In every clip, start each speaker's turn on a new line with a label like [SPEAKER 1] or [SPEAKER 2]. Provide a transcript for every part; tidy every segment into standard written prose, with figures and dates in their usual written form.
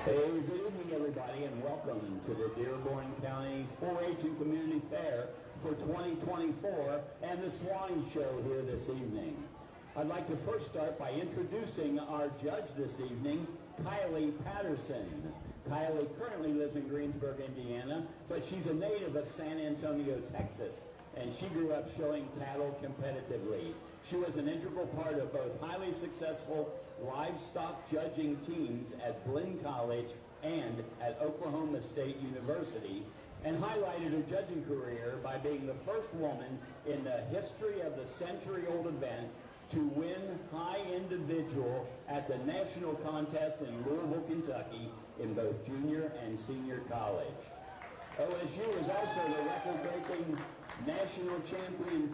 [SPEAKER 1] Hey, good evening, everybody, and welcome to the Dearborn County 4-H and Community Fair for 2024 and the Swine Show here this evening. I'd like to first start by introducing our judge this evening, Kylie Patterson. Kylie currently lives in Greensburg, Indiana, but she's a native of San Antonio, Texas, and she grew up showing cattle competitively. She was an integral part of both highly successful livestock judging teams at Blinn College and at Oklahoma State University, and highlighted her judging career by being the first woman in the history of the century-old event to win high individual at the national contest in Louisville, Kentucky in both junior and senior college. OSU is also the record-breaking national champion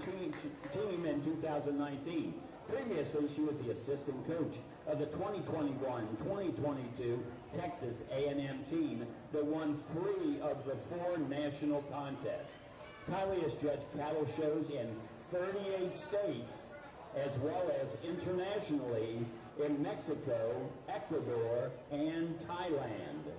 [SPEAKER 1] team in 2019. Previously, she was the assistant coach of the 2021-2022 Texas A&M team that won 3 of the 4 national contests. Kylie has judged cattle shows in 38 states as well as internationally in Mexico, Ecuador, and Thailand.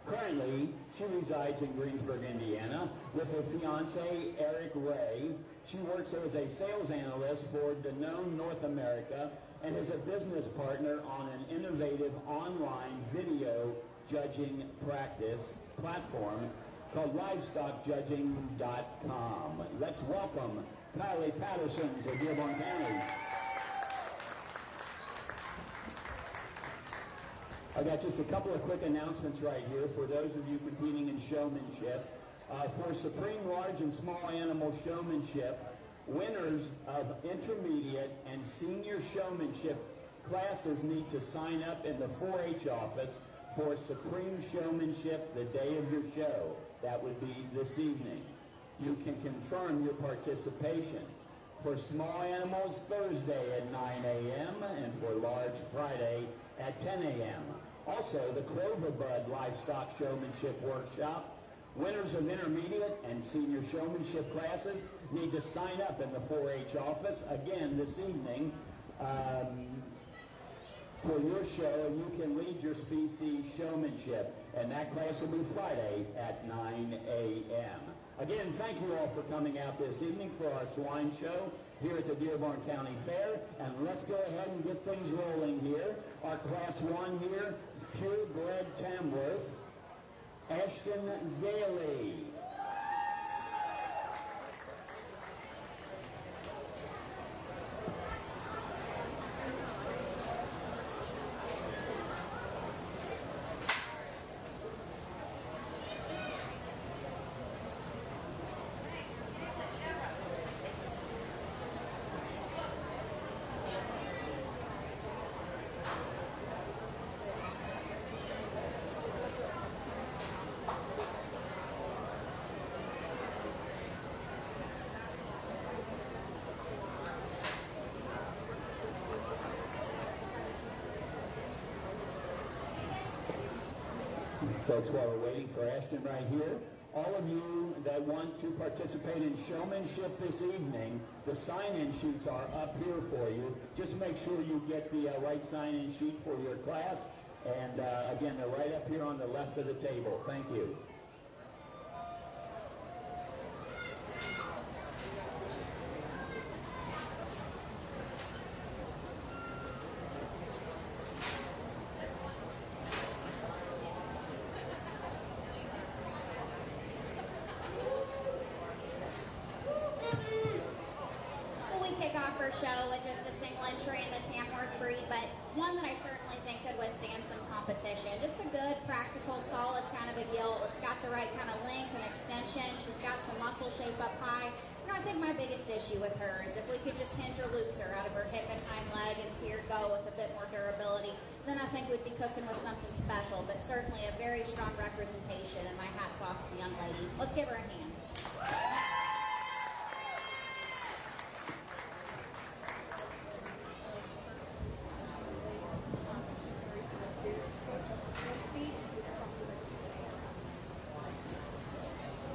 [SPEAKER 1] Currently, she resides in Greensburg, Indiana, with her fiancé, Eric Ray. She works as a sales analyst for Danone North America and is a business partner on an innovative online video judging practice platform called LivestockJudging.com. Let's welcome Kylie Patterson to Dearborn County. I got just a couple of quick announcements right here for those of you competing in showmanship. For Supreme Large and Small Animal Showmanship, winners of intermediate and senior showmanship classes need to sign up in the 4-H office for Supreme Showmanship the day of your show. That would be this evening. You can confirm your participation. For small animals, Thursday at 9 a.m. and for large, Friday at 10 a.m. Also, the Clover Bud Livestock Showmanship Workshop. Winners of intermediate and senior showmanship classes need to sign up in the 4-H office again this evening for your show, and you can lead your species showmanship, and that class will be Friday at 9 a.m. Again, thank you all for coming out this evening for our swine show here at the Dearborn County Fair, and let's go ahead and get things rolling here. Our Class 1 here, purebred Tamworth, Ashton Gailey. Folks, while we're waiting for Ashton right here, all of you that want to participate in showmanship this evening, the sign-in sheets are up here for you. Just make sure you get the right sign-in sheet for your class. And again, they're right up here on the left of the table. Thank you.
[SPEAKER 2] Show with just a single entry in the Tamworth breed, but one that I certainly think could withstand some competition. Just a good, practical, solid kind of a gilt. It's got the right kind of length and extension. She's got some muscle shape up high. You know, I think my biggest issue with her is if we could just hinge her looser out of her hip and hind leg and see her go with a bit more durability, then I think we'd be cooking with something special, but certainly a very strong representation, and my hat's off to the young lady. Let's give her a hand.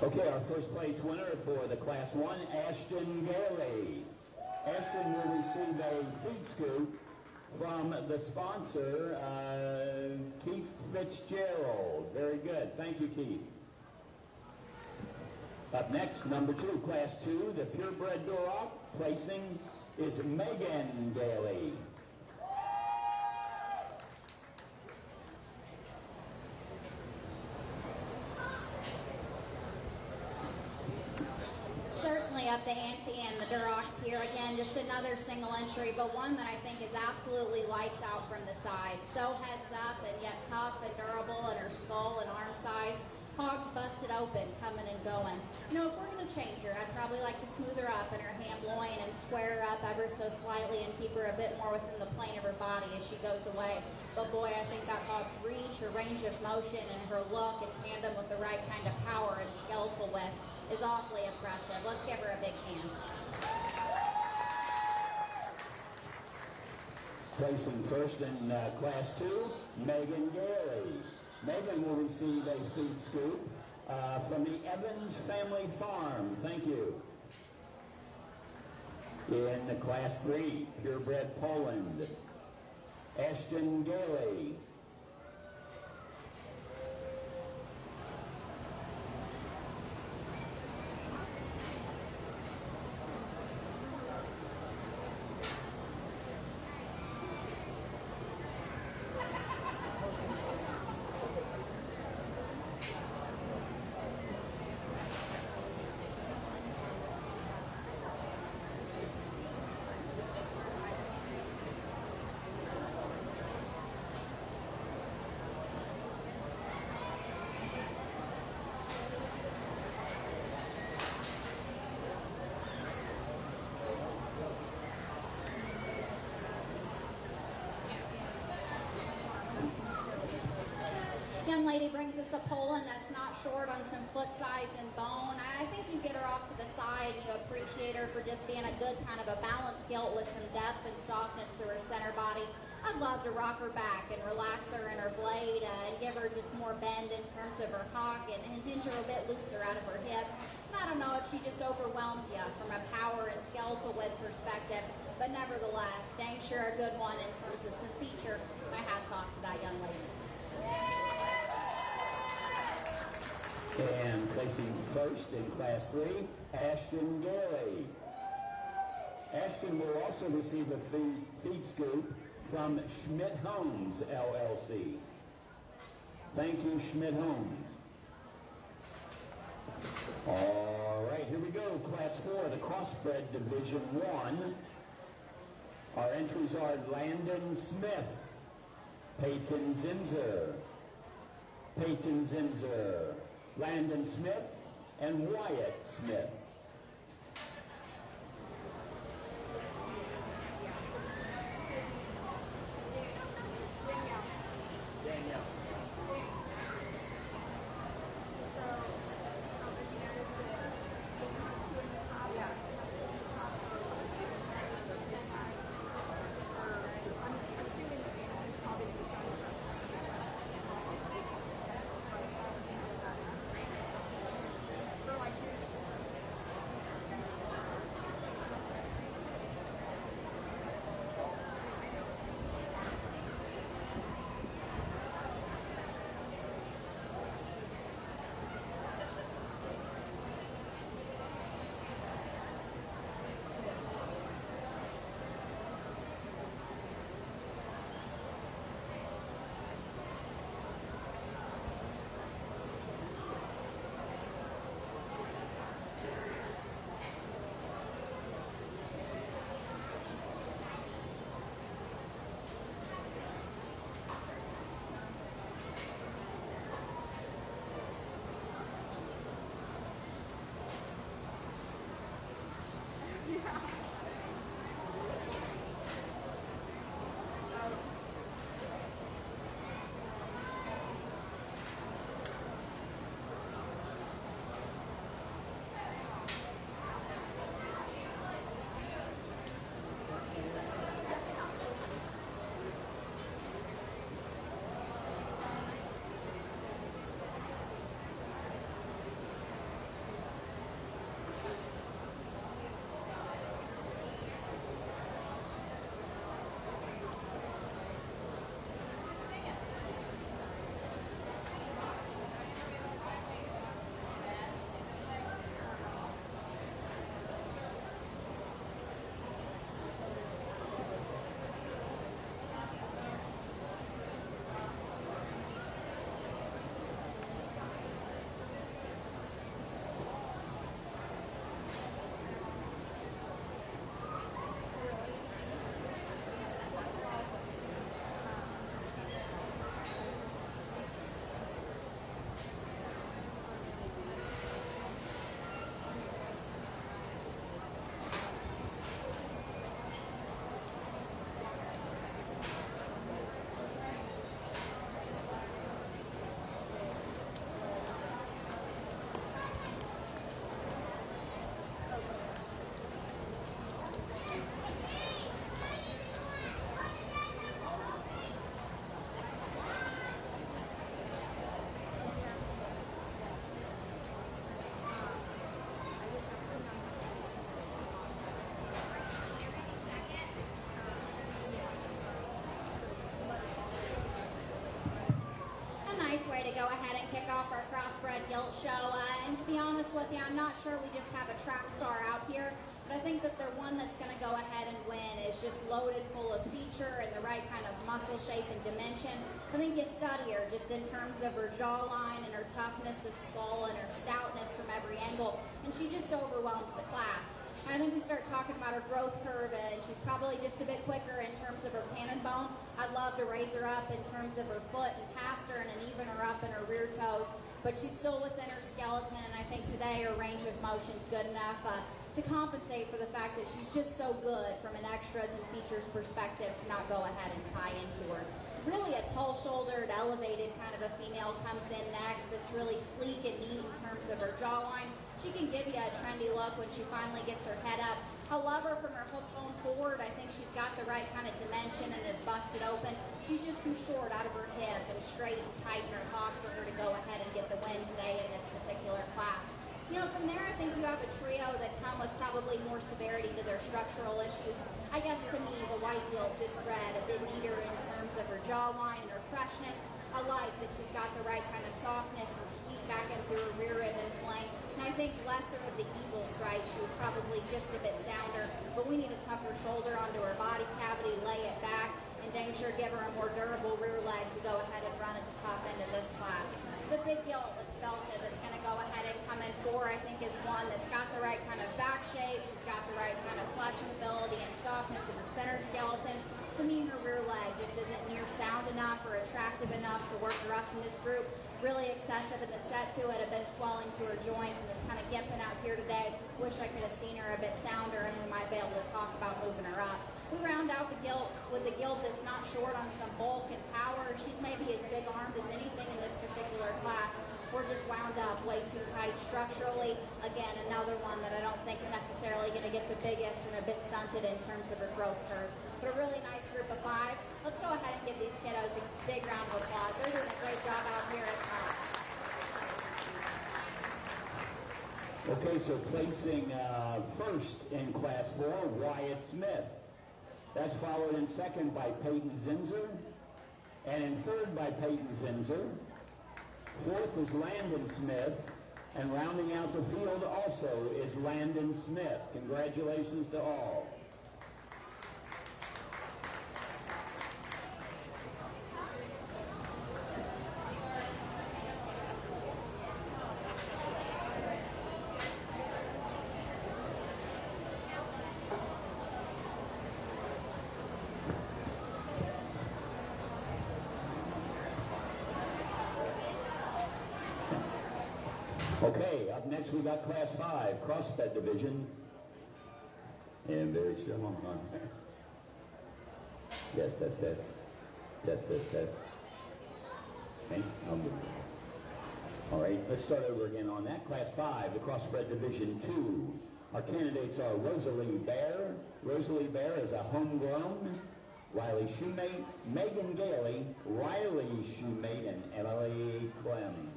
[SPEAKER 1] Okay, our first place winner for the Class 1, Ashton Gailey. Ashton will receive a feed scoop from the sponsor, Keith Fitzgerald. Very good. Thank you, Keith. Up next, number 2, Class 2, the purebred Duroc. Placing is Megan Daly.
[SPEAKER 2] Certainly up the ante and the Durocs here. Again, just another single entry, but one that I think is absolutely lights out from the side. So heads up and yet tough and durable in her skull and arm size. Hogs busted open, coming and going. You know, if we're going to change her, I'd probably like to smooth her up in her ham loin and square her up ever so slightly and keep her a bit more within the plane of her body as she goes away. But boy, I think that hog's reach, her range of motion, and her look in tandem with the right kind of power and skeletal width is awfully impressive. Let's give her a big hand.
[SPEAKER 1] Placing first in Class 2, Megan Daly. Megan will receive a feed scoop from the Evans Family Farm. Thank you. In the Class 3, purebred Poland, Ashton Gailey.
[SPEAKER 2] Young lady brings us a Poland that's not short on some foot size and bone. I think you get her off to the side and you appreciate her for just being a good kind of a balanced gilt with some depth and softness through her center body. I'd love to rock her back and relax her in her blade and give her just more bend in terms of her hock and hinge her a bit looser out of her hip. And I don't know if she just overwhelms you from a power and skeletal width perspective, but nevertheless, dang sure a good one in terms of some feature. My hat's off to that young lady.
[SPEAKER 1] And placing first in Class 3, Ashton Gailey. Ashton will also receive a feed scoop from Schmidt Homes, LLC. Thank you, Schmidt Homes. All right, here we go. Class 4, the Crossbred Division 1. Our entries are Landon Smith, Peyton Zinzer, Landon Smith, and Wyatt Smith.
[SPEAKER 2] to go ahead and kick off our crossbred gilt show. And to be honest with you, I'm not sure we just have a track star out here, but I think that the one that's going to go ahead and win is just loaded full of feature and the right kind of muscle shape and dimension. I think you study her just in terms of her jawline and her toughness of skull and her stoutness from every angle, and she just overwhelms the class. And I think we start talking about her growth curve, and she's probably just a bit quicker in terms of her cannon bone. I'd love to raise her up in terms of her foot and pass her and even her up in her rear toes, but she's still within her skeleton, and I think today her range of motion's good enough to compensate for the fact that she's just so good from an extras and features perspective to not go ahead and tie into her. Really a tall-shouldered, elevated kind of a female comes in next that's really sleek and neat in terms of her jawline. She can give you a trendy look when she finally gets her head up. I love her from her hook bone forward. I think she's got the right kind of dimension and is busted open. She's just too short out of her hip and straight and tight in her hock for her to go ahead and get the win today in this particular class. You know, from there, I think you have a trio that come with probably more severity to their structural issues. I guess to me, the white gilt just read a bit neater in terms of her jawline and her freshness. I like that she's got the right kind of softness and sweep back in through her rear rib and flank. And I think lesser of the evils, right? She was probably just a bit sounder, but we need to tuck her shoulder onto her body cavity, lay it back, and dang sure give her a more durable rear leg to go ahead and run at the top end of this class. The big gilt that's belted that's going to go ahead and come in four, I think, is one that's got the right kind of back shape. She's got the right kind of flushing ability and softness in her center skeleton. To me, her rear leg just isn't near sound enough or attractive enough to work her up in this group. Really excessive in the set to it, a bit of swelling to her joints, and is kind of gimping out here today. Wish I could have seen her a bit sounder, and we might be able to talk about moving her up. We round out the gilt with the gilt that's not short on some bulk and power. She's maybe as big armed as anything in this particular class. We're just wound up way too tight structurally. Again, another one that I don't think is necessarily going to get the biggest and a bit stunted in terms of her growth curve. But a really nice group of five. Let's go ahead and give these kiddos a big round of applause. They're doing a great job out here at top.
[SPEAKER 1] Okay, so placing first in Class 4, Wyatt Smith. That's followed in second by Peyton Zinzer, and in third by Peyton Zinzer. Fourth is Landon Smith, and rounding out the field also is Landon Smith. Congratulations to all. Okay, up next we got Class 5, Crossbred Division. And very strong on there. Test. Test. Okay, all right, let's start over again on that. Class 5, the Crossbred Division 2. Our candidates are Rosalie Bear. Rosalie Bear is a homegrown. Riley Shoemate, Megan Gailey, Riley Shoemate, and Emily Clem.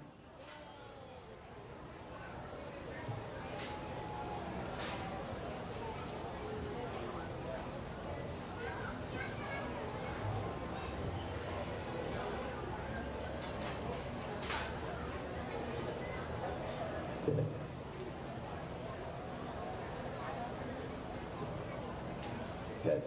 [SPEAKER 1] Yes.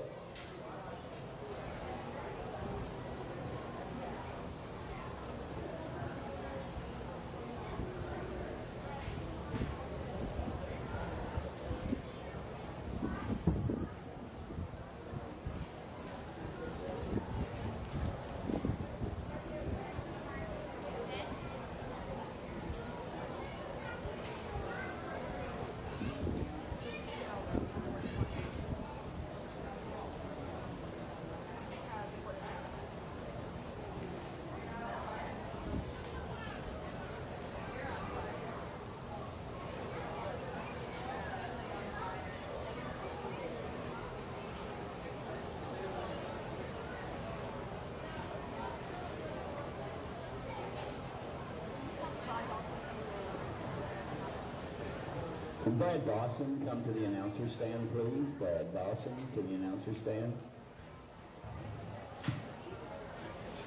[SPEAKER 1] Brad Dawson, come to the announcer stand, please. Brad Dawson to the announcer stand.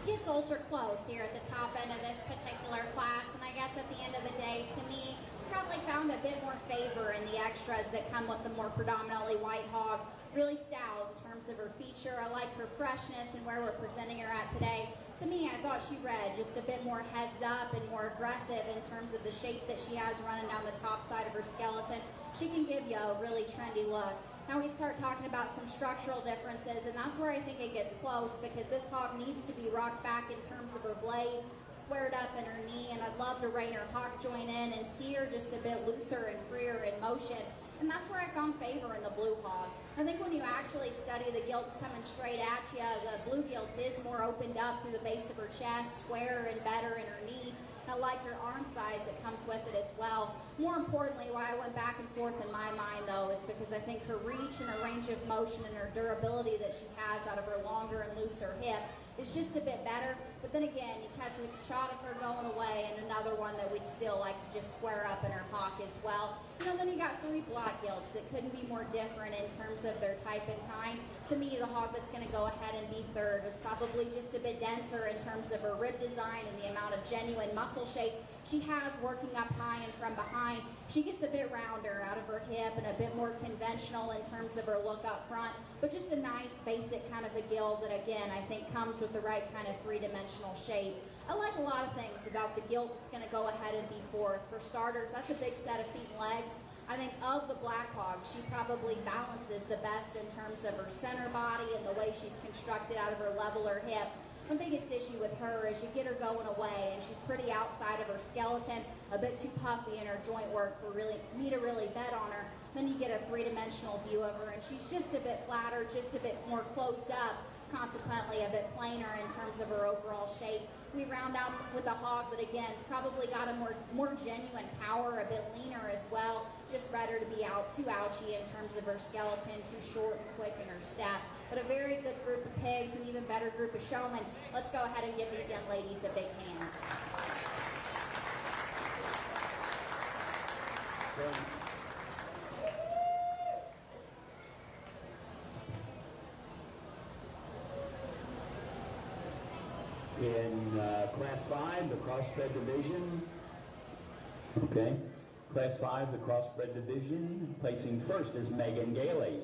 [SPEAKER 2] gets ultra close here at the top end of this particular class, and I guess at the end of the day, to me, probably found a bit more favor in the extras that come with the more predominantly white hog. Really stout in terms of her feature. I like her freshness and where we're presenting her at today. To me, I thought she read just a bit more heads up and more aggressive in terms of the shape that she has running down the top side of her skeleton. She can give you a really trendy look. Now we start talking about some structural differences, and that's where I think it gets close, because this hog needs to be rocked back in terms of her blade, squared up in her knee, and I'd love to rein her hock joint in and see her just a bit looser and freer in motion. And that's where I found favor in the blue hog. I think when you actually study the gilts coming straight at you, the blue gilt is more opened up through the base of her chest, squarer and better in her knee. I like her arm size that comes with it as well. More importantly, why I went back and forth in my mind, though, is because I think her reach and her range of motion and her durability that she has out of her longer and looser hip is just a bit better. But then again, you catch a shot of her going away and another one that we'd still like to just square up in her hock as well. You know, then you got 3 black gilts that couldn't be more different in terms of their type and kind. To me, the hog that's going to go ahead and be third was probably just a bit denser in terms of her rib design and the amount of genuine muscle shape she has working up high and from behind. She gets a bit rounder out of her hip and a bit more conventional in terms of her look up front, but just a nice basic kind of a gilt that, again, I think comes with the right kind of 3-dimensional shape. I like a lot of things about the gilt that's going to go ahead and be fourth. For starters, that's a big set of feet and legs. I think of the black hog, she probably balances the best in terms of her center body and the way she's constructed out of her leveler hip. My biggest issue with her is you get her going away and she's pretty outside of her skeleton, a bit too puffy in her joint work for me to really bet on her. Then you get a 3-dimensional view of her and she's just a bit flatter, just a bit more closed up, consequently a bit plainer in terms of her overall shape. We round out with a hog that, again, has probably got a more genuine power, a bit leaner as well, just rather to be too ouchy in terms of her skeleton, too short and quick in her step. But a very good group of pigs, an even better group of showmen. Let's go ahead and give these young ladies a big hand.
[SPEAKER 1] In Class 5, the crossbred division. Okay. Class 5, the crossbred division. Placing first is Megan Gailey.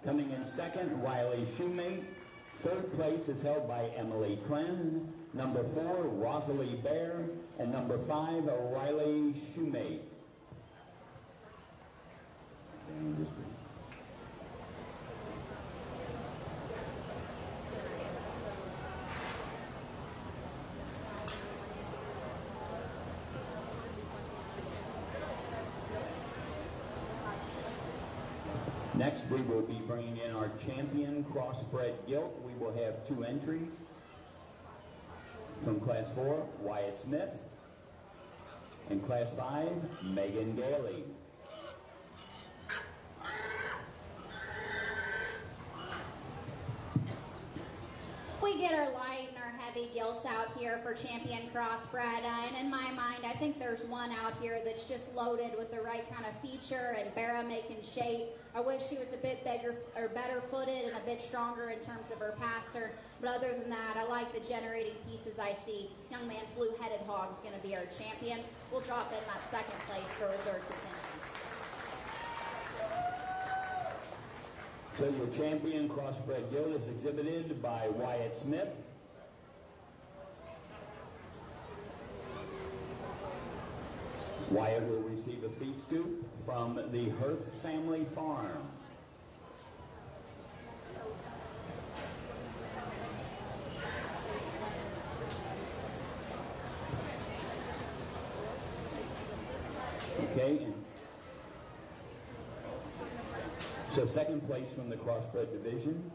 [SPEAKER 1] Coming in second, Wiley Shoemate. Third place is held by Emily Clem. Number 4, Rosalie Bear. And number 5, Riley Shoemate. Next, we will be bringing in our champion crossbred gilt. We will have 2 entries. From Class 4, Wyatt Smith. And Class 5, Megan Gailey.
[SPEAKER 2] We get our light and our heavy gilts out here for champion crossbred, and in my mind, I think there's one out here that's just loaded with the right kind of feature and barra making shape. I wish she was a bit better footed and a bit stronger in terms of her passer, but other than that, I like the generating pieces I see. Young man's blue-headed hog is going to be our champion. We'll drop in that second place for reserve contention.
[SPEAKER 1] So your champion crossbred gilt is exhibited by Wyatt Smith. Wyatt will receive a feed scoop from the Hearth Family Farm. Okay. So second place from the crossbred division.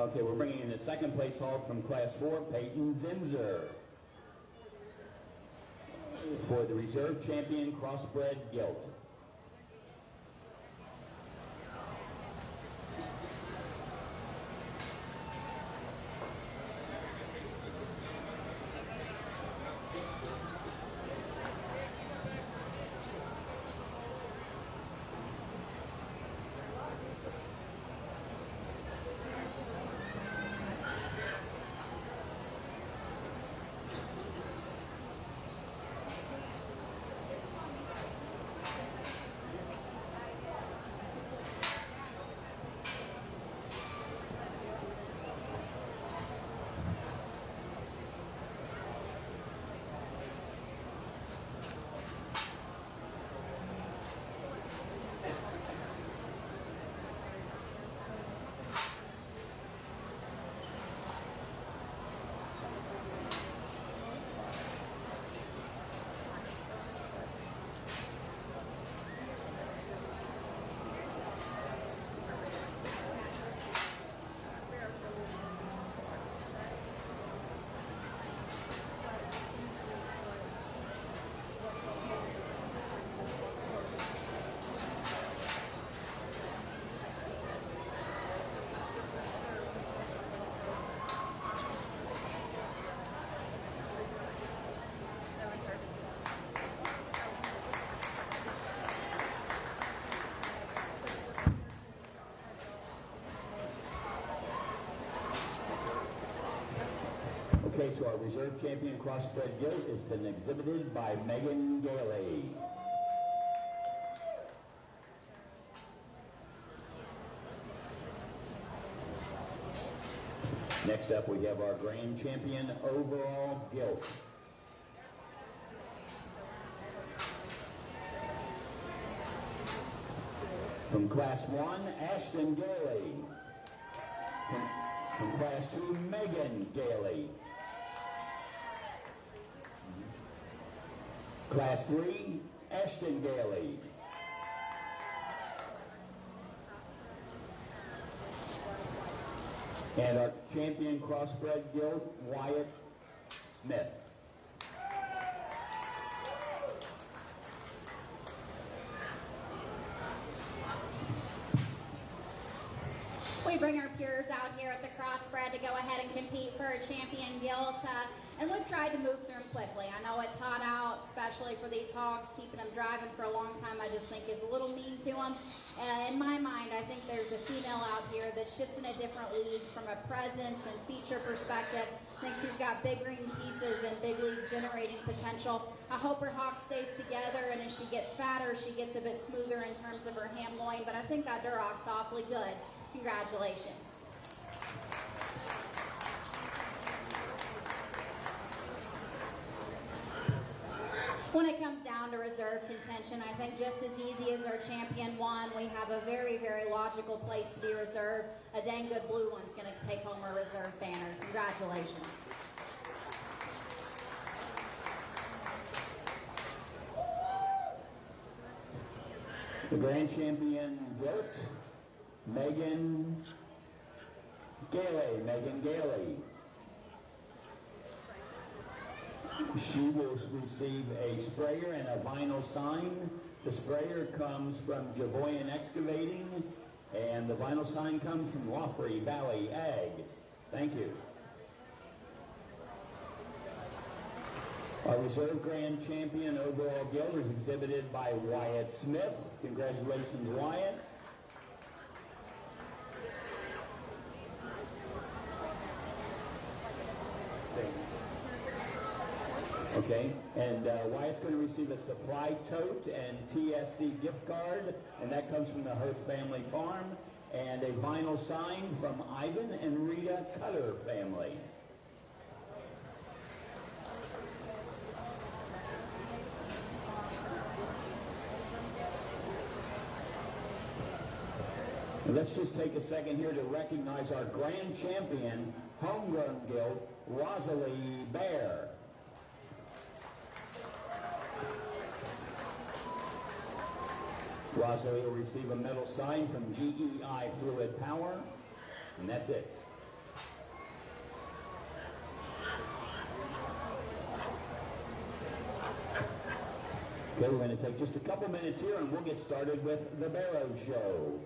[SPEAKER 1] Okay, we're bringing in the second place hog from Class 4, Peyton Zinzer, for the reserve champion crossbred gilt. Okay, so our reserve champion crossbred gilt has been exhibited by Megan Gailey. Next up, we have our grand champion overall gilt. From Class 1, Ashton Gailey. From Class 2, Megan Gailey. Class 3, Ashton Gailey. And our champion crossbred gilt, Wyatt Smith.
[SPEAKER 2] We bring our pures out here at the crossbred to go ahead and compete for a champion gilt, and we've tried to move through them quickly. I know it's hot out, especially for these hogs. Keeping them driving for a long time, I just think is a little mean to them. In my mind, I think there's a female out here that's just in a different league from a presence and feature perspective. I think she's got big green pieces and big league generating potential. I hope her hog stays together, and as she gets fatter, she gets a bit smoother in terms of her ham loin, but I think that Duroc's awfully good. Congratulations. When it comes down to reserve contention, I think just as easy as our champion won, we have a very, very logical place to be reserved. A dang good blue one's going to take home our reserve banner. Congratulations.
[SPEAKER 1] The grand champion gilt, Megan Gailey. Megan Gailey. She will receive a sprayer and a vinyl sign. The sprayer comes from Javoyan Excavating, and the vinyl sign comes from Laughley Valley Ag. Thank you. Our reserve grand champion overall gilt is exhibited by Wyatt Smith. Congratulations, Wyatt. Okay, and Wyatt's going to receive a supply tote and TSC gift card, and that comes from the Hurt Family Farm, and a vinyl sign from Ivan and Rita Cutter family. And let's just take a second here to recognize our grand champion, homegrown gilt, Rosalie Bear. Rosalie will receive a medal sign from GEI Fluid Power, and that's it. Okay, we're going to take just a couple minutes here and we'll get started with the Barrow Show.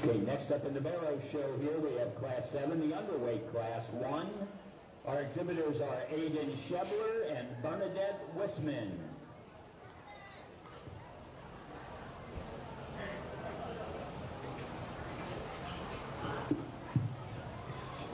[SPEAKER 1] Okay, next up in the Barrow Show here, we have Class 7, the underweight Class 1. Our exhibitors are Aiden Shebler and Bernadette Wisman.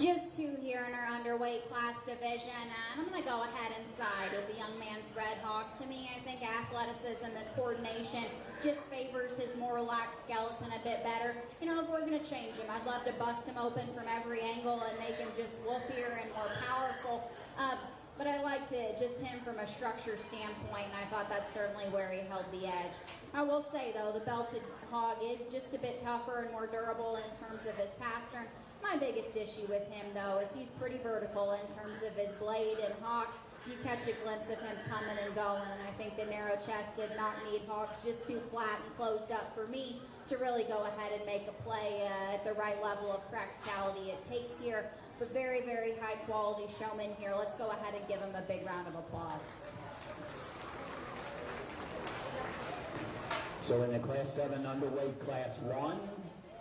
[SPEAKER 2] Just two here in our underweight class division, and I'm going to go ahead and side with the young man's Red Hawk. To me, I think athleticism and coordination just favors his more relaxed skeleton a bit better. You know, if we're going to change him, I'd love to bust him open from every angle and make him just wolfier and more powerful. But I liked it, just him from a structure standpoint, and I thought that's certainly where he held the edge. I will say, though, the belted hog is just a bit tougher and more durable in terms of his pastern. My biggest issue with him, though, is he's pretty vertical in terms of his blade and hock. You catch a glimpse of him coming and going, and I think the narrow-chested, knock-kneed hock's just too flat and closed up for me to really go ahead and make a play at the right level of practicality it takes here. But very, very high-quality showman here. Let's go ahead and give him a big round of applause.
[SPEAKER 1] So in the Class 7 underweight Class 1,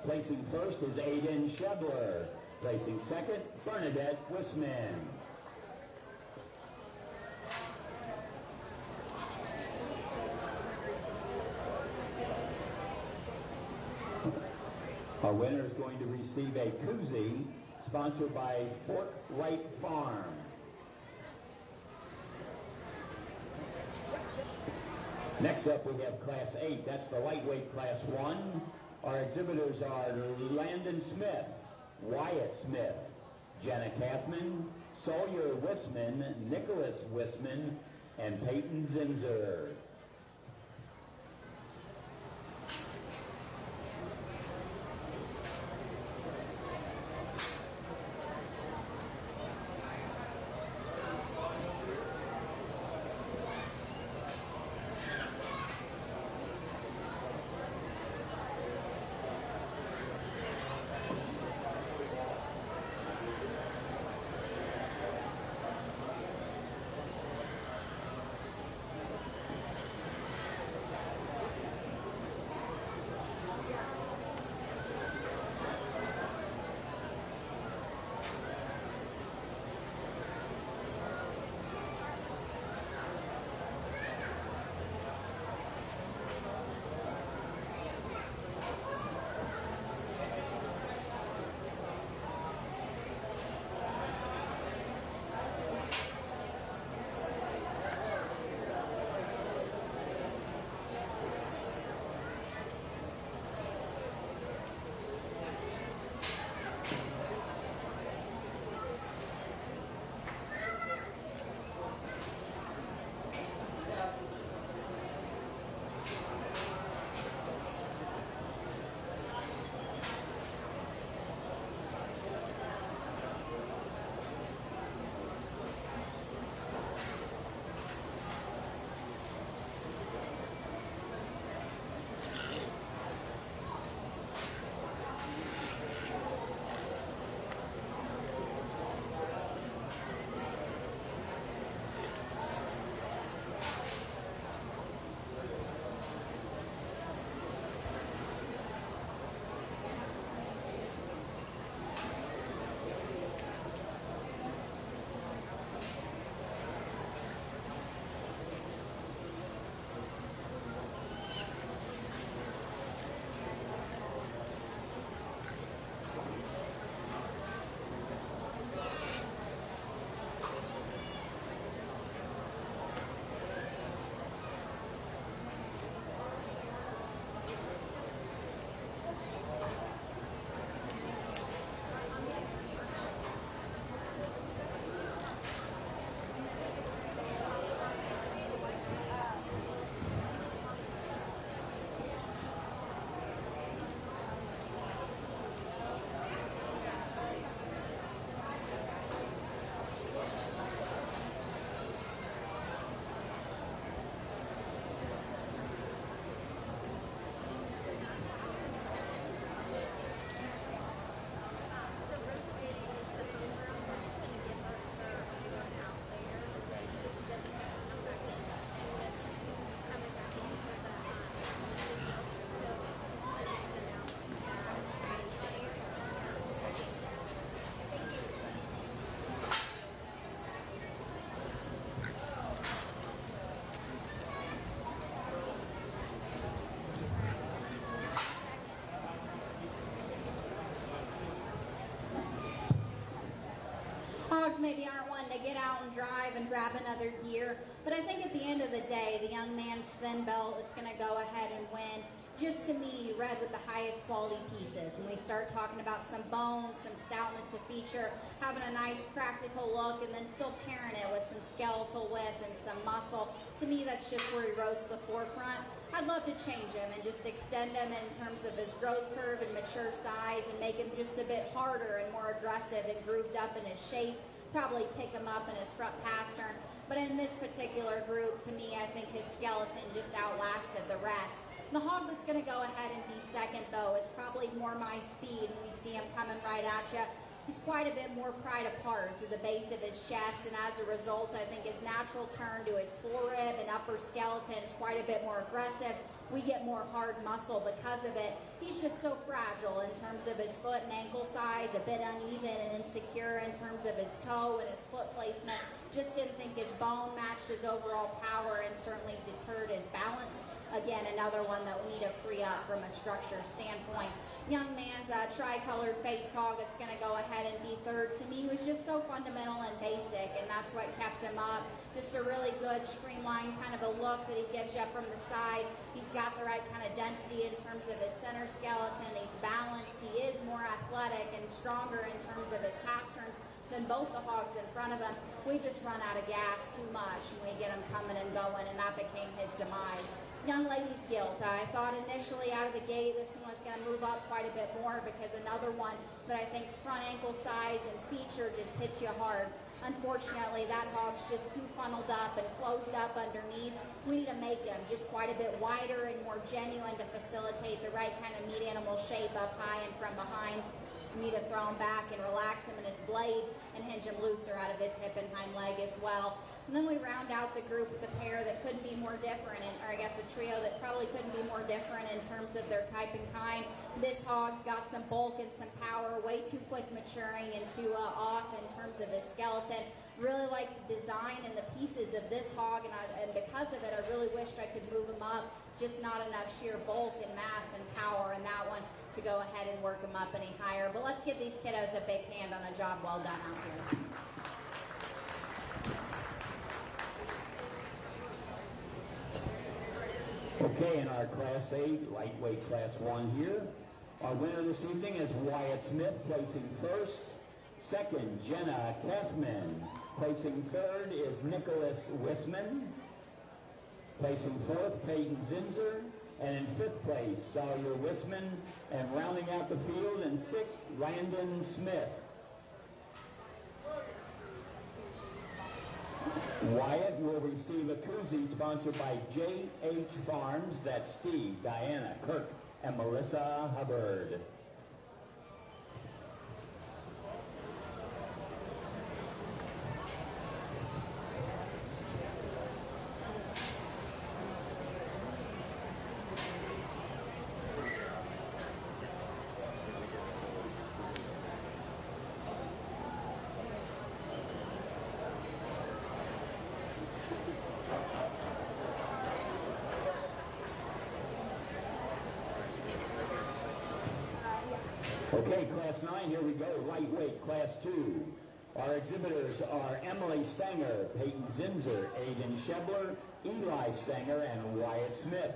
[SPEAKER 1] placing first is Aiden Shebler. Placing second, Bernadette Wisman. Our winner is going to receive a koozie sponsored by Fort Wright Farm. Next up we have Class 8. That's the lightweight Class 1. Our exhibitors are Landon Smith, Wyatt Smith, Jenna Kathman, Sawyer Wisman, Nicholas Wisman, and Peyton Zinzer.
[SPEAKER 2] Hogs maybe aren't one to get out and drive and grab another gear, but I think at the end of the day, the young man's thin belt that's going to go ahead and win. just to me red with the highest quality pieces. When we start talking about some bones, some stoutness of feature, having a nice practical look, and then still pairing it with some skeletal width and some muscle, to me that's just where he rose to the forefront. I'd love to change him and just extend him in terms of his growth curve and mature size and make him just a bit harder and more aggressive and grooved up in his shape. Probably pick him up in his front pastern. But in this particular group, to me, I think his skeleton just outlasted the rest. The hog that's going to go ahead and be second, though, is probably more my speed when we see him coming right at you. He's quite a bit more pried apart through the base of his chest, and as a result, I think his natural turn to his forerib and upper skeleton is quite a bit more aggressive. We get more hard muscle because of it. He's just so fragile in terms of his foot and ankle size, a bit uneven and insecure in terms of his toe and his foot placement. Just didn't think his bone matched his overall power and certainly deterred his balance. Again, another one that we need to free up from a structure standpoint. Young man's tri-colored faced hog that's going to go ahead and be third, to me, was just so fundamental and basic, and that's what kept him up. Just a really good, streamlined kind of a look that he gives you from the side. He's got the right kind of density in terms of his center skeleton. He's balanced. He is more athletic and stronger in terms of his pasterns than both the hogs in front of him. We just run out of gas too much when we get him coming and going, and that became his demise. Young lady's gilt. I thought initially out of the gate this one was going to move up quite a bit more because another one that I think's front ankle size and feature just hits you hard. Unfortunately, that hog's just too funneled up and closed up underneath. We need to make him just quite a bit wider and more genuine to facilitate the right kind of meat animal shape up high and from behind. We need to throw him back and relax him in his blade and hinge him looser out of his hip and hind leg as well. And then we round out the group with a pair that couldn't be more different, or I guess a trio that probably couldn't be more different in terms of their type and kind. This hog's got some bulk and some power, way too quick maturing and too off in terms of his skeleton. Really like the design and the pieces of this hog, and because of it, I really wished I could move him up. Just not enough sheer bulk and mass and power in that one to go ahead and work him up any higher. But let's give these kiddos a big hand on a job well done out here.
[SPEAKER 1] Okay, in our Class 8, lightweight Class 1 here, our winner this evening is Wyatt Smith, placing first. Second, Jenna Kathman. Placing third is Nicholas Wisman. Placing fourth, Peyton Zinzer. And in fifth place, Sawyer Wisman. And rounding out the field in sixth, Landon Smith. Wyatt will receive a koozie sponsored by J.H. Farms. That's Steve, Diana, Kirk, and Melissa Hubbard. Okay, Class 9, here we go, lightweight, Class 2. Our exhibitors are Emily Stenger, Peyton Zinzer, Aiden Shebler, Eli Stenger, and Wyatt Smith.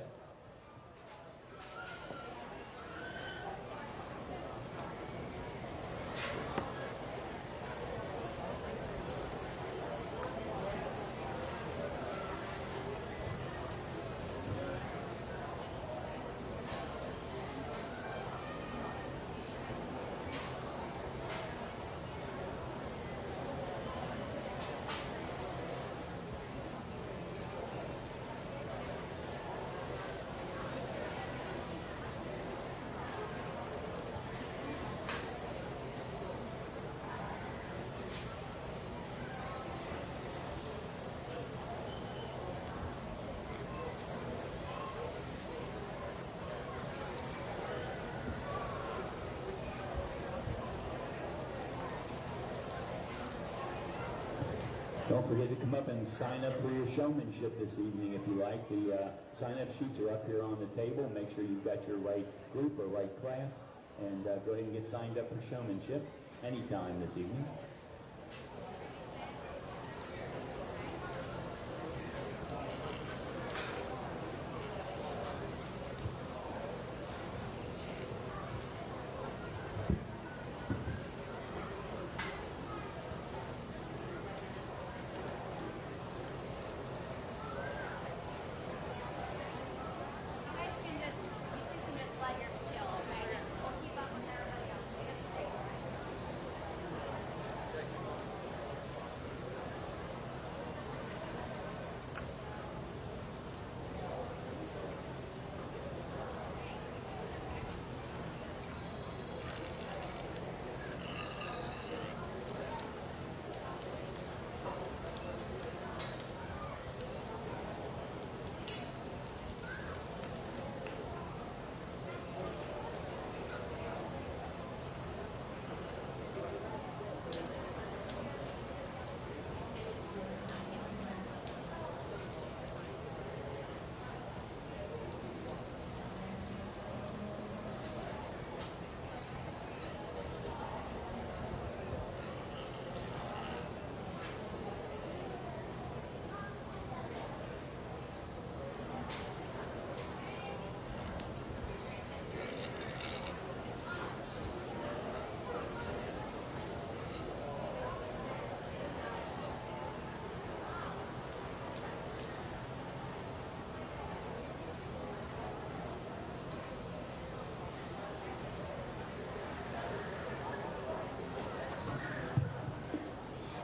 [SPEAKER 1] Don't forget to come up and sign up for your showmanship this evening if you like. The sign-up sheets are up here on the table. Make sure you've got your right group or right class, and go ahead and get signed up for showmanship anytime this evening.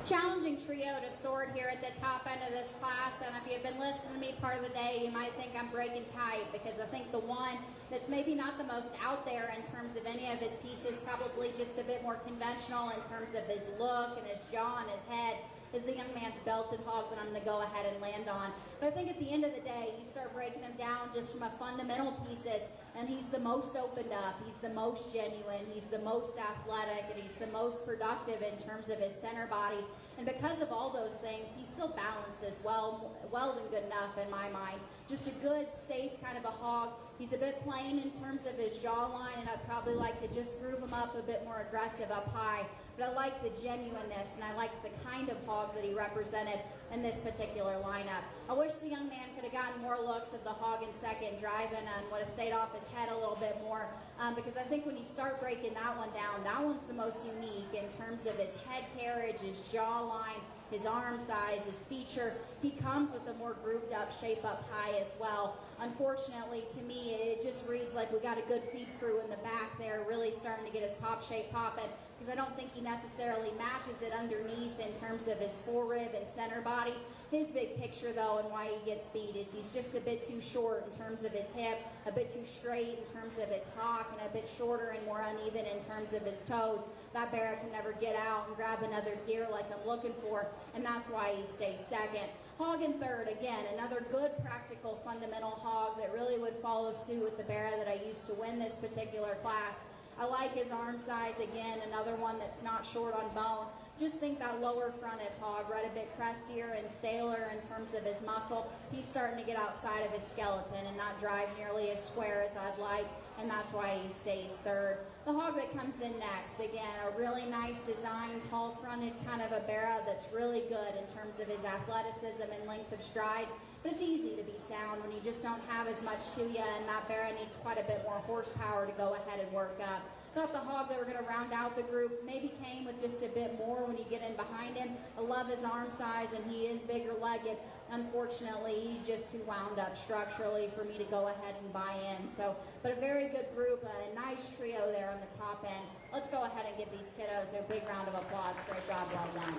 [SPEAKER 2] Challenging trio to sort here at the top end of this class, and if you've been listening to me part of the day, you might think I'm breaking tight, because I think the one that's maybe not the most out there in terms of any of his pieces, probably just a bit more conventional in terms of his look and his jaw and his head, is the young man's belted hog that I'm going to go ahead and land on. But I think at the end of the day, you start breaking him down just from a fundamental pieces, and he's the most opened up, he's the most genuine, he's the most athletic, and he's the most productive in terms of his center body. And because of all those things, he still balances well than good enough in my mind. Just a good, safe kind of a hog. He's a bit plain in terms of his jawline, and I'd probably like to just groove him up a bit more aggressive up high. But I like the genuineness, and I like the kind of hog that he represented in this particular lineup. I wish the young man could have gotten more looks of the hog in second, driving, and would have stayed off his head a little bit more, because I think when you start breaking that one down, that one's the most unique in terms of his head carriage, his jawline, his arm size, his feature. He comes with a more grooved up shape up high as well. Unfortunately, to me, it just reads like we got a good feed crew in the back there, really starting to get his top shape popping, because I don't think he necessarily matches it underneath in terms of his forerib and center body. His big picture, though, and why he gets beat is he's just a bit too short in terms of his hip, a bit too straight in terms of his hock, and a bit shorter and more uneven in terms of his toes. That bear can never get out and grab another gear like I'm looking for, and that's why he stays second. Hog in third, again, another good practical fundamental hog that really would follow suit with the bear that I used to win this particular class. I like his arm size, again, another one that's not short on bone. Just think that lower fronted hog, right, a bit crestier and staler in terms of his muscle. He's starting to get outside of his skeleton and not drive nearly as square as I'd like, and that's why he stays third. The hog that comes in next, again, a really nice design, tall fronted kind of a barra that's really good in terms of his athleticism and length of stride. But it's easy to be sound when you just don't have as much to you, and that barra needs quite a bit more horsepower to go ahead and work up. Thought the hog that were going to round out the group maybe came with just a bit more when you get in behind him. I love his arm size, and he is bigger legged. Unfortunately, he's just too wound up structurally for me to go ahead and buy in. So, but a very good group, a nice trio there on the top end. Let's go ahead and give these kiddos a big round of applause. Great job, well done.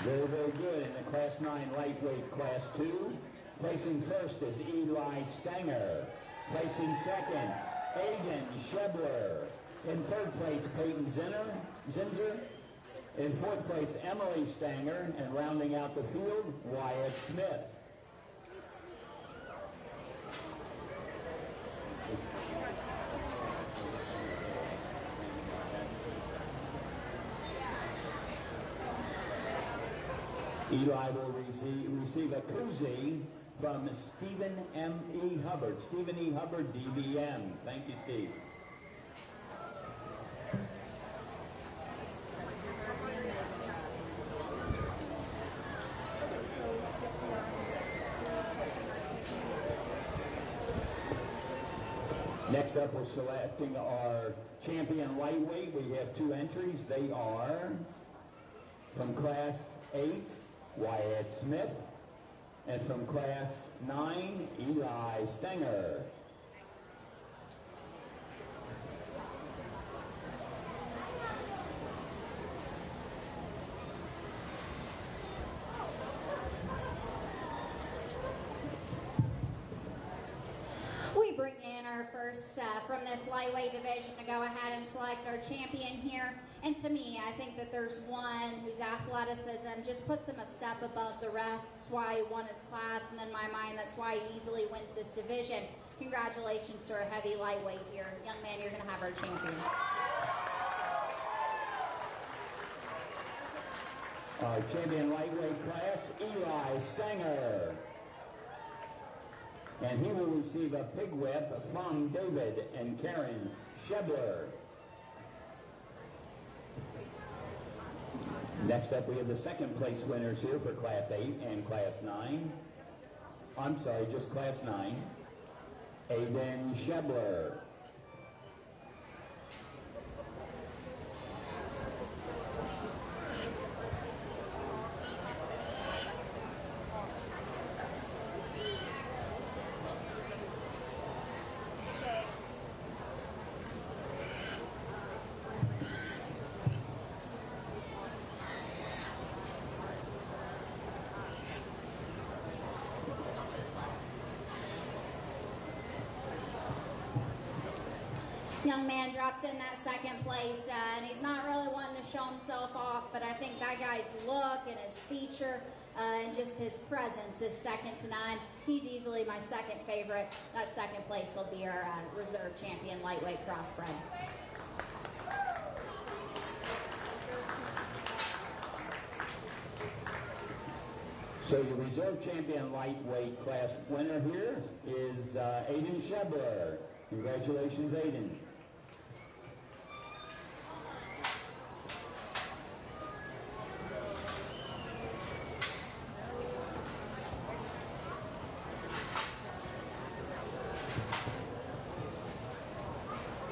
[SPEAKER 1] Very, very good. In the Class 9 lightweight Class 2, placing first is Eli Stanger. Placing second, Aiden Shebler. In third place, Peyton Zinzer. In fourth place, Emily Stanger. And rounding out the field, Wyatt Smith. Eli will receive a koozie from Stephen M.E. Hubbard. Stephen E. Hubbard, DBM. Thank you, Steve. Next up, we're selecting our champion lightweight. We have two entries. They are from Class 8, Wyatt Smith, and from Class 9, Eli Stanger.
[SPEAKER 2] We bring in our first from this lightweight division to go ahead and select our champion here. And to me, I think that there's one whose athleticism just puts him a step above the rest. That's why he won his class, and in my mind, that's why he easily wins this division. Congratulations to our heavy lightweight here. Young man, you're going to have our champion.
[SPEAKER 1] Our champion lightweight class, Eli Stanger. And he will receive a pig whip from David and Karen Shebler. Next up, we have the second place winners here for Class 8 and Class 9. I'm sorry, just Class 9. Aiden Shebler.
[SPEAKER 2] young man drops in that second place, and he's not really wanting to show himself off, but I think that guy's look and his feature and just his presence is second to none. He's easily my second favorite. That second place will be our reserve champion lightweight crossbred.
[SPEAKER 1] So the reserve champion lightweight class winner here is Aiden Shebler. Congratulations, Aiden.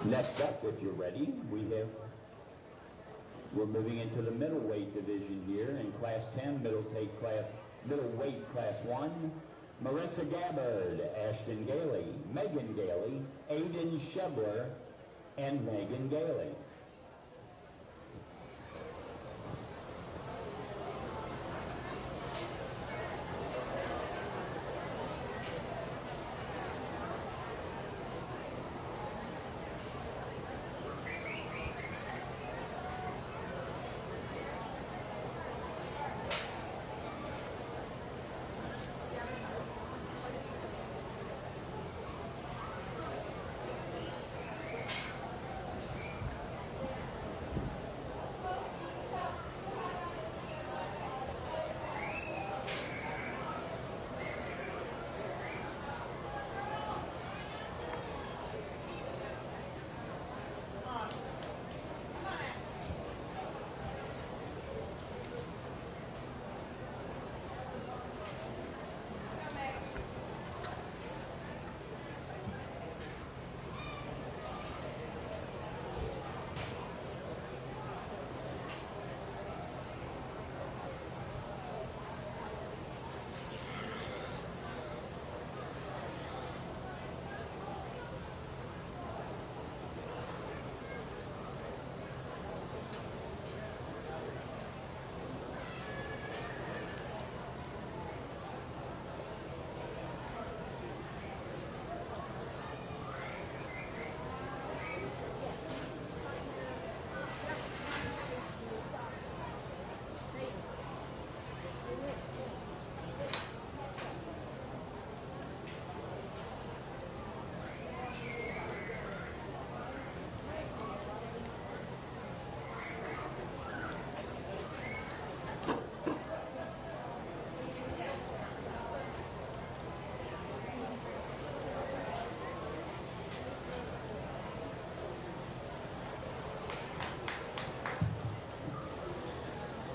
[SPEAKER 1] Next up, if you're ready, we're moving into the middleweight division here in Class 10, middleweight Class 1. Marissa Gabbard, Ashton Gailey, Megan Gailey, Aiden Shebler, and Megan Gailey.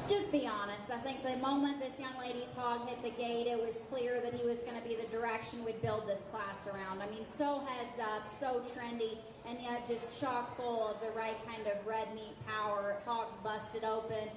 [SPEAKER 2] Just be honest. I think the moment this young lady's hog hit the gate, it was clear that he was going to be the direction we'd build this class around. I mean, so heads up, so trendy, and yet just chock full of the right kind of red meat power. Hogs busted open.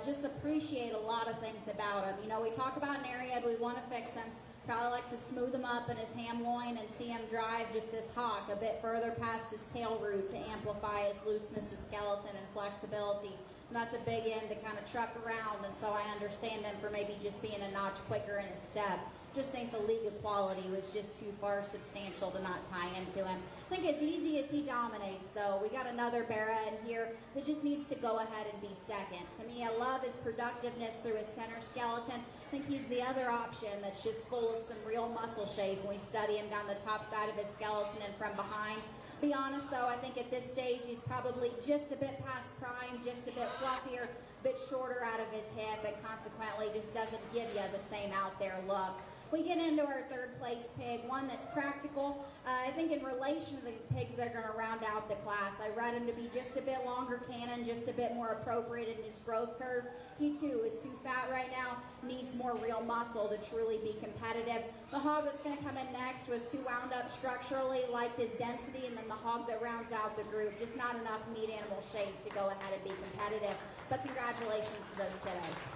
[SPEAKER 2] Just appreciate a lot of things about him. You know, we talk about Nereid, we want to fix him. Probably like to smooth him up in his ham loin and see him drive just his hock a bit further past his tail root to amplify his looseness of skeleton and flexibility. And that's a big end to kind of truck around, and so I understand him for maybe just being a notch quicker in his step. Just think the league of quality was just too far substantial to not tie into him. I think as easy as he dominates, though, we got another Barra in here that just needs to go ahead and be second. To me, I love his productiveness through his center skeleton. I think he's the other option that's just full of some real muscle shape when we study him down the top side of his skeleton and from behind. Be honest though, I think at this stage he's probably just a bit past prime, just a bit fluffier, a bit shorter out of his hip, and consequently just doesn't give you the same out there look. We get into our third place pig, one that's practical. I think in relation to the pigs that are going to round out the class, I read him to be just a bit longer cannon, just a bit more appropriate in his growth curve. He too is too fat right now, needs more real muscle to truly be competitive. The hog that's going to come in next was too wound up structurally, liked his density, and then the hog that rounds out the group, just not enough meat animal shape to go ahead and be competitive. But congratulations to those kiddos.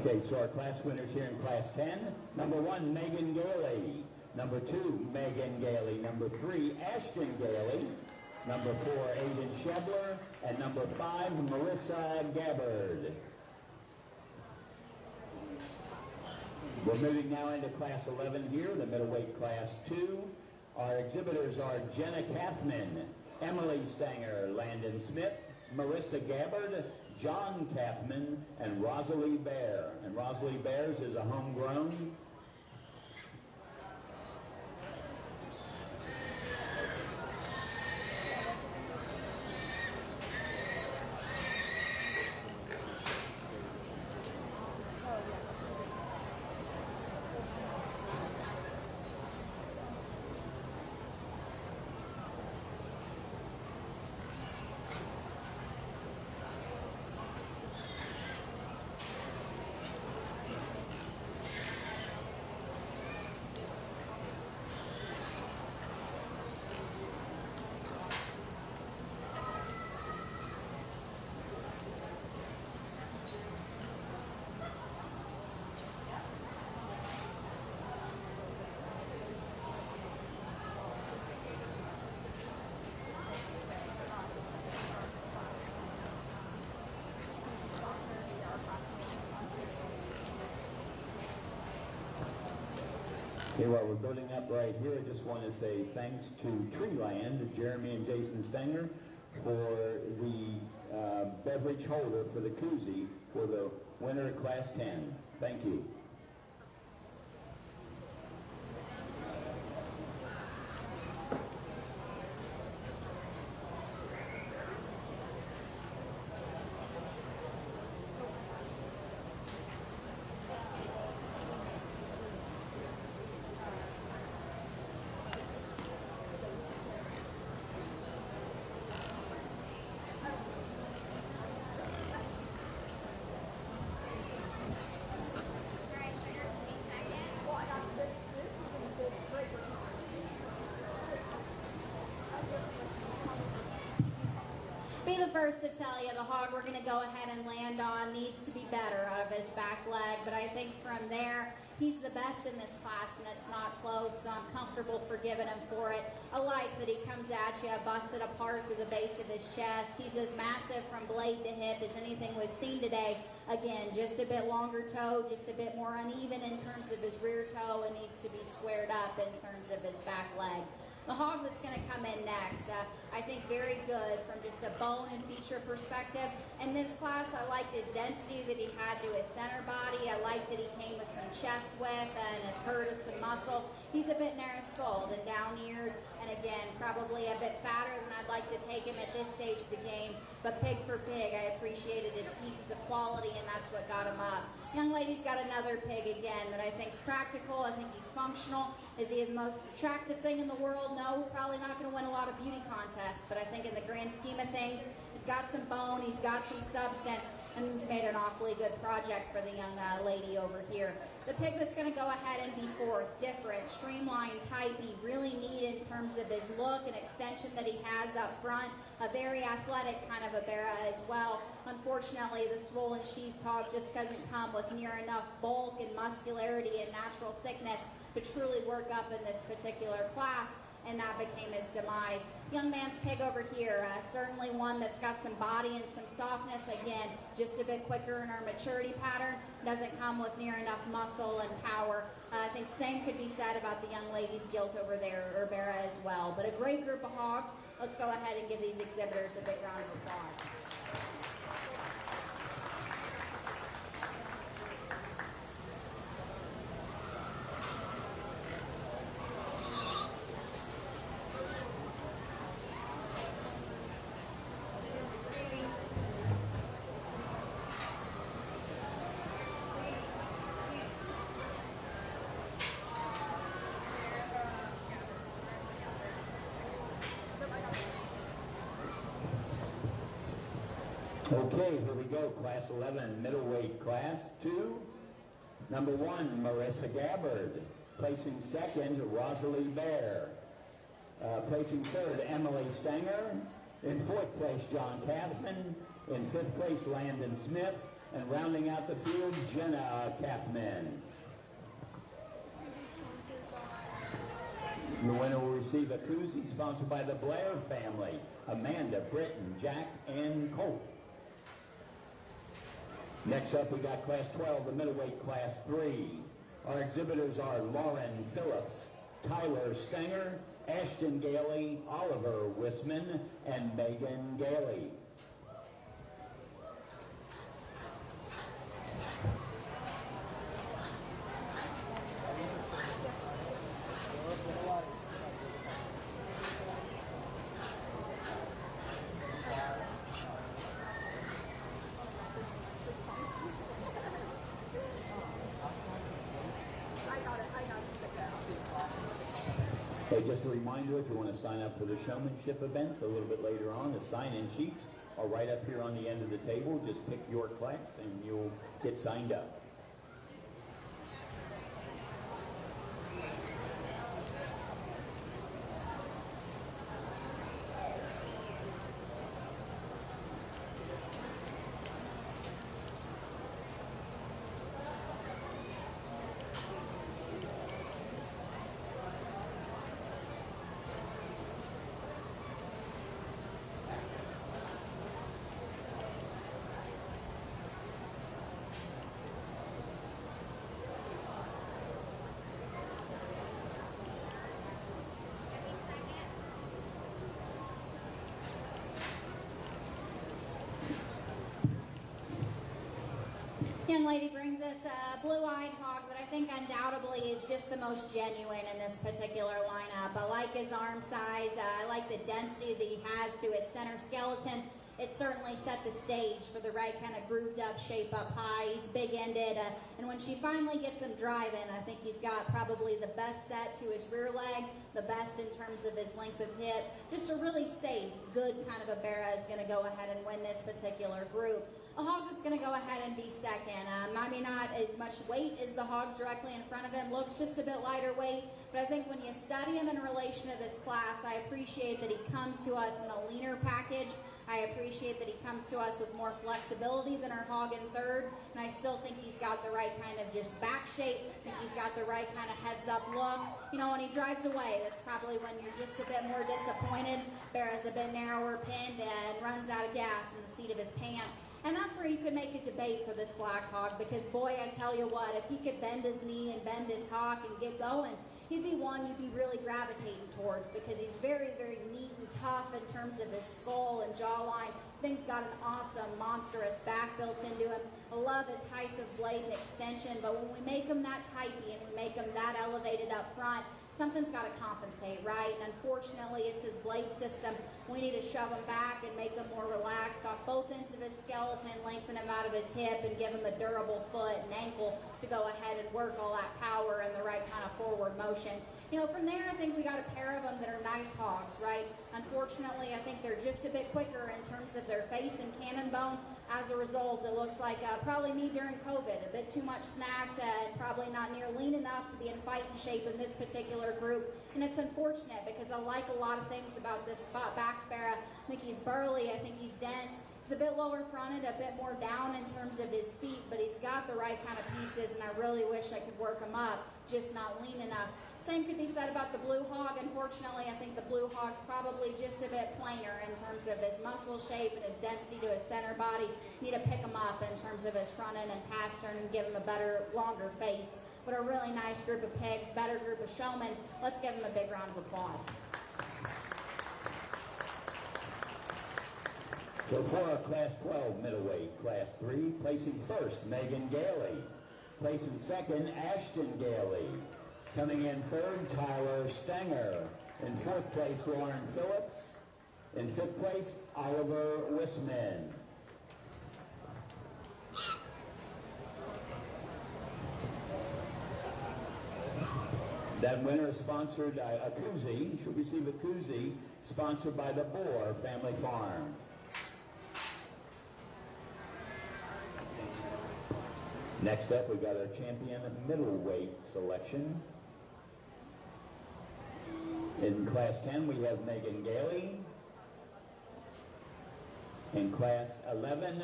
[SPEAKER 1] Okay, so our class winners here in Class 10. Number 1, Megan Gailey. Number 2, Megan Gailey. Number 3, Ashton Gailey. Number 4, Aiden Shebler. And number 5, Marissa Gabbard. We're moving now into Class 11 here, the middleweight Class 2. Our exhibitors are Jenna Kathman, Emily Stanger, Landon Smith, Marissa Gabbard, John Kathman, and Rosalie Bear. And Rosalie Bears is a homegrown. Okay, while we're building up right here, I just want to say thanks to Treeland, Jeremy and Jason Stenger, for the beverage holder for the koozie for the winner of Class 10. Thank you.
[SPEAKER 2] Be the first to tell you, the hog we're going to go ahead and land on needs to be better out of his back leg, but I think from there, he's the best in this class, and it's not close, so I'm comfortable forgiving him for it. I like that he comes at you, busted apart through the base of his chest. He's as massive from blade to hip as anything we've seen today. Again, just a bit longer toe, just a bit more uneven in terms of his rear toe, and needs to be squared up in terms of his back leg. The hog that's going to come in next, I think very good from just a bone and feature perspective. In this class, I liked his density that he had to his center body. I liked that he came with some chest width and his herd of some muscle. He's a bit narrow-skulled and down-eared, and again, probably a bit fatter than I'd like to take him at this stage of the game. But pig for pig, I appreciated his pieces of quality, and that's what got him up. Young lady's got another pig again that I think's practical. I think he's functional. Is he the most attractive thing in the world? No, we're probably not going to win a lot of beauty contests, but I think in the grand scheme of things, he's got some bone, he's got some substance, and he's made an awfully good project for the young lady over here. The pig that's going to go ahead and be fourth, different, streamlined, typey, really neat in terms of his look and extension that he has up front. A very athletic kind of a Barra as well. Unfortunately, the swollen sheath hog just doesn't come with near enough bulk and muscularity and natural thickness to truly work up in this particular class, and that became his demise. Young man's pig over here, certainly one that's got some body and some softness. Again, just a bit quicker in our maturity pattern. Doesn't come with near enough muscle and power. I think same could be said about the young lady's gilt over there, or Barra as well. But a great group of hogs. Let's go ahead and give these exhibitors a big round of applause.
[SPEAKER 1] Okay, here we go. Class 11, middleweight Class 2. Number 1, Marissa Gabbard. Placing second, Rosalie Bear. Placing third, Emily Stanger. In fourth place, John Kathman. In fifth place, Landon Smith. And rounding out the field, Jenna Kathman. The winner will receive a koozie sponsored by the Blair family, Amanda, Britton, Jack, and Colt. Next up, we got Class 12, the middleweight Class 3. Our exhibitors are Lauren Phillips, Tyler Stenger, Ashton Gailey, Oliver Wisman, and Megan Gailey. Hey, just a reminder, if you want to sign up for the showmanship events a little bit later on, the sign-in sheets are right up here on the end of the table. Just pick your class and you'll get signed up.
[SPEAKER 2] Young lady brings us a blue-eyed hog that I think undoubtedly is just the most genuine in this particular lineup. I like his arm size. I like the density that he has to his center skeleton. It certainly set the stage for the right kind of grooved up shape up high. He's big-ended, and when she finally gets him driving, I think he's got probably the best set to his rear leg, the best in terms of his length of hip. Just a really safe, good kind of a Barra is going to go ahead and win this particular group. A hog that's going to go ahead and be second. Maybe not as much weight as the hogs directly in front of him. Looks just a bit lighter weight. But I think when you study him in relation to this class, I appreciate that he comes to us in a leaner package. I appreciate that he comes to us with more flexibility than our hog in third. And I still think he's got the right kind of just back shape. I think he's got the right kind of heads up look. You know, when he drives away, that's probably when you're just a bit more disappointed. Barra's a bit narrower pinned and runs out of gas in the seat of his pants. And that's where you could make a debate for this black hog, because boy, I tell you what, if he could bend his knee and bend his hock and get going, he'd be one you'd be really gravitating towards, because he's very, very neat and tough in terms of his skull and jawline. Thing's got an awesome, monstrous back built into him. I love his height of blade and extension, but when we make him that tightly and we make him that elevated up front, something's got to compensate, right? And unfortunately, it's his blade system. We need to shove him back and make him more relaxed off both ends of his skeleton, lengthen him out of his hip, and give him a durable foot and ankle to go ahead and work all that power and the right kind of forward motion. You know, from there, I think we got a pair of them that are nice hogs, right? Unfortunately, I think they're just a bit quicker in terms of their face and cannon bone. As a result, it looks like probably me during COVID, a bit too much snacks and probably not near lean enough to be in fighting shape in this particular group. And it's unfortunate because I like a lot of things about this spot-backed Barra. I think he's burly, I think he's dense. He's a bit lower fronted, a bit more down in terms of his feet, but he's got the right kind of pieces, and I really wish I could work him up, just not lean enough. Same could be said about the blue hog. Unfortunately, I think the blue hog's probably just a bit plainer in terms of his muscle shape and his density to his center body. Need to pick him up in terms of his front end and pass turn and give him a better, longer face. But a really nice group of pigs, better group of showmen. Let's give him a big round of applause.
[SPEAKER 1] So for our Class 12 middleweight, Class 3, placing first, Megan Gailey. Placing second, Ashton Gailey. Coming in third, Tyler Stenger. In fourth place, Lauren Phillips. In fifth place, Oliver Wisman. That winner is sponsored, a koozie, should receive a koozie, sponsored by the Boer Family Farm. Next up, we've got our champion middleweight selection. In Class 10, we have Megan Gailey. In Class 11,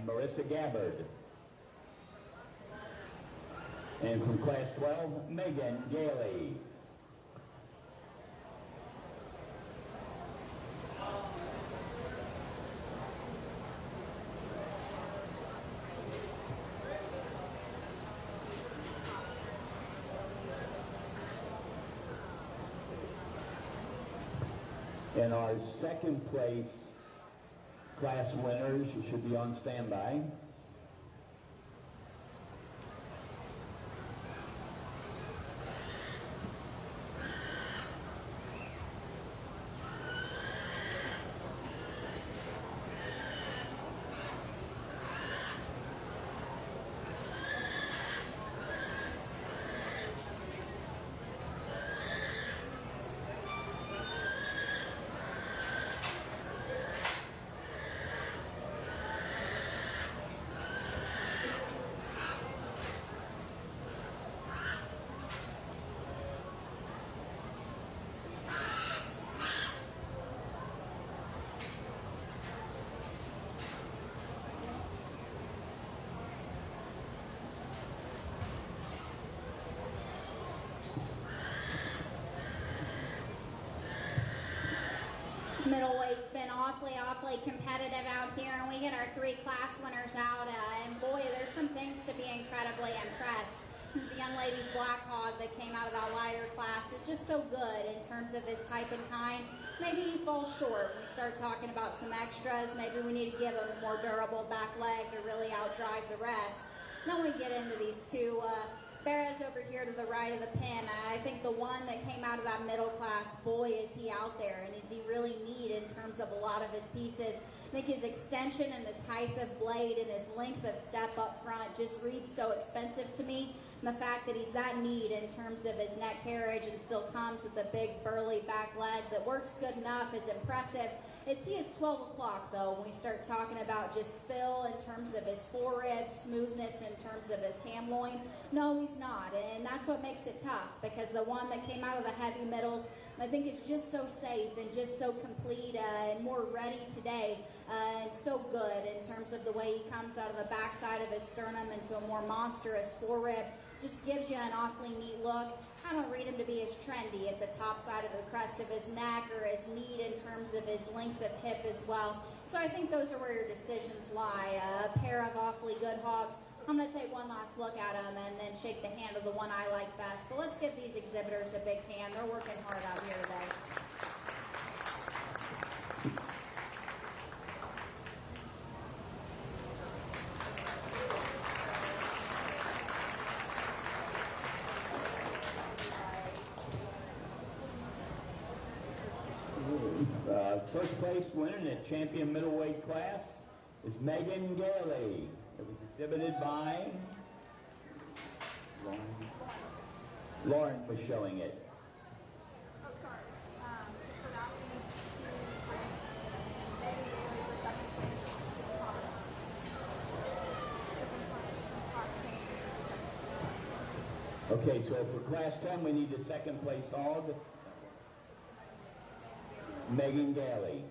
[SPEAKER 1] Marissa Gabbard. And from Class 12, Megan Gailey. And our second place class winners should be on standby.
[SPEAKER 2] Middleweight's been awfully competitive out here, and we get our 3 class winners out, and boy, there's some things to be incredibly impressed. The young lady's Black Hog that came out of that lighter class is just so good in terms of his type and kind. Maybe he falls short when we start talking about some extras. Maybe we need to give him a more durable back leg to really outdrive the rest. Then we get into these 2 Barras over here to the right of the pin. I think the one that came out of that middle class, boy, is he out there, and is he really neat in terms of a lot of his pieces. I think his extension and his height of blade and his length of step up front just reads so expensive to me. And the fact that he's that neat in terms of his neck carriage and still comes with a big burly back leg that works good enough is impressive. He is 12 o'clock though when we start talking about just fill in terms of his forehead, smoothness in terms of his ham loin. No, he's not, and that's what makes it tough, because the one that came out of the heavy middles, I think is just so safe and just so complete and more ready today, and so good in terms of the way he comes out of the backside of his sternum into a more monstrous forerib. Just gives you an awfully neat look. I don't read him to be as trendy at the top side of the crest of his neck, or as neat in terms of his length of hip as well. So I think those are where your decisions lie. A pair of awfully good hogs. I'm going to take one last look at them and then shake the hand of the one I like best. But let's give these exhibitors a big hand. They're working hard out here today.
[SPEAKER 1] First place winner in the champion middleweight class is Megan Gailey. It was exhibited by Lauren was showing it.
[SPEAKER 3] Oh, sorry.
[SPEAKER 1] Okay, so for class 10, we need the second place hog, Megan Gailey.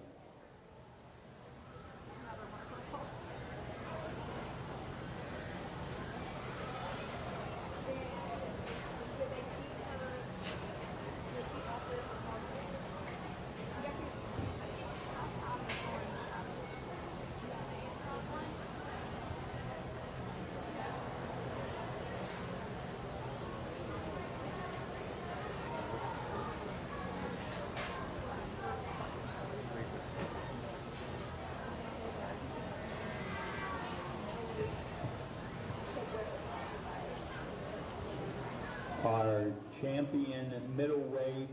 [SPEAKER 1] Our champion middleweight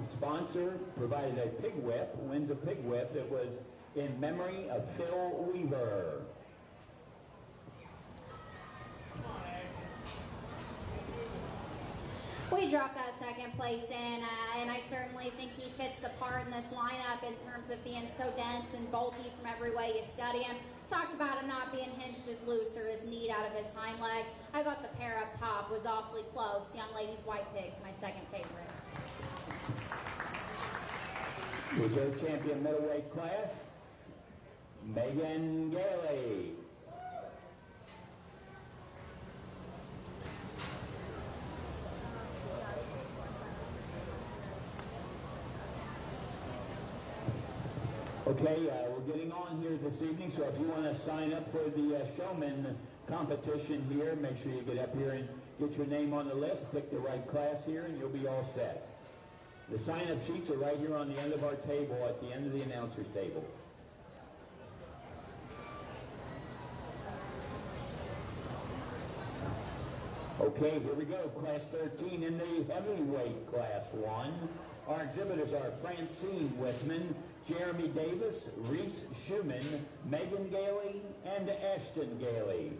[SPEAKER 1] sponsor provided a pig whip, wins a pig whip that was in memory of Phil Weaver.
[SPEAKER 2] We dropped that second place in, and I certainly think he fits the part in this lineup in terms of being so dense and bulky from every way you study him. Talked about him not being hinged as loose or as neat out of his hind leg. I thought the pair up top was awfully close. Young Lady's White Pig's my second favorite.
[SPEAKER 1] Reserve champion middleweight class, Megan Gailey. Okay, we're getting on here this evening, so if you want to sign up for the showman competition here, make sure you get up here and get your name on the list, pick the right class here, and you'll be all set. The sign-up sheets are right here on the end of our table, at the end of the announcer's table. Okay, here we go. Class 13 in the heavyweight class 1. Our exhibitors are Francine Westman, Jeremy Davis, Reese Schumann, Megan Gailey, and Ashton Gailey.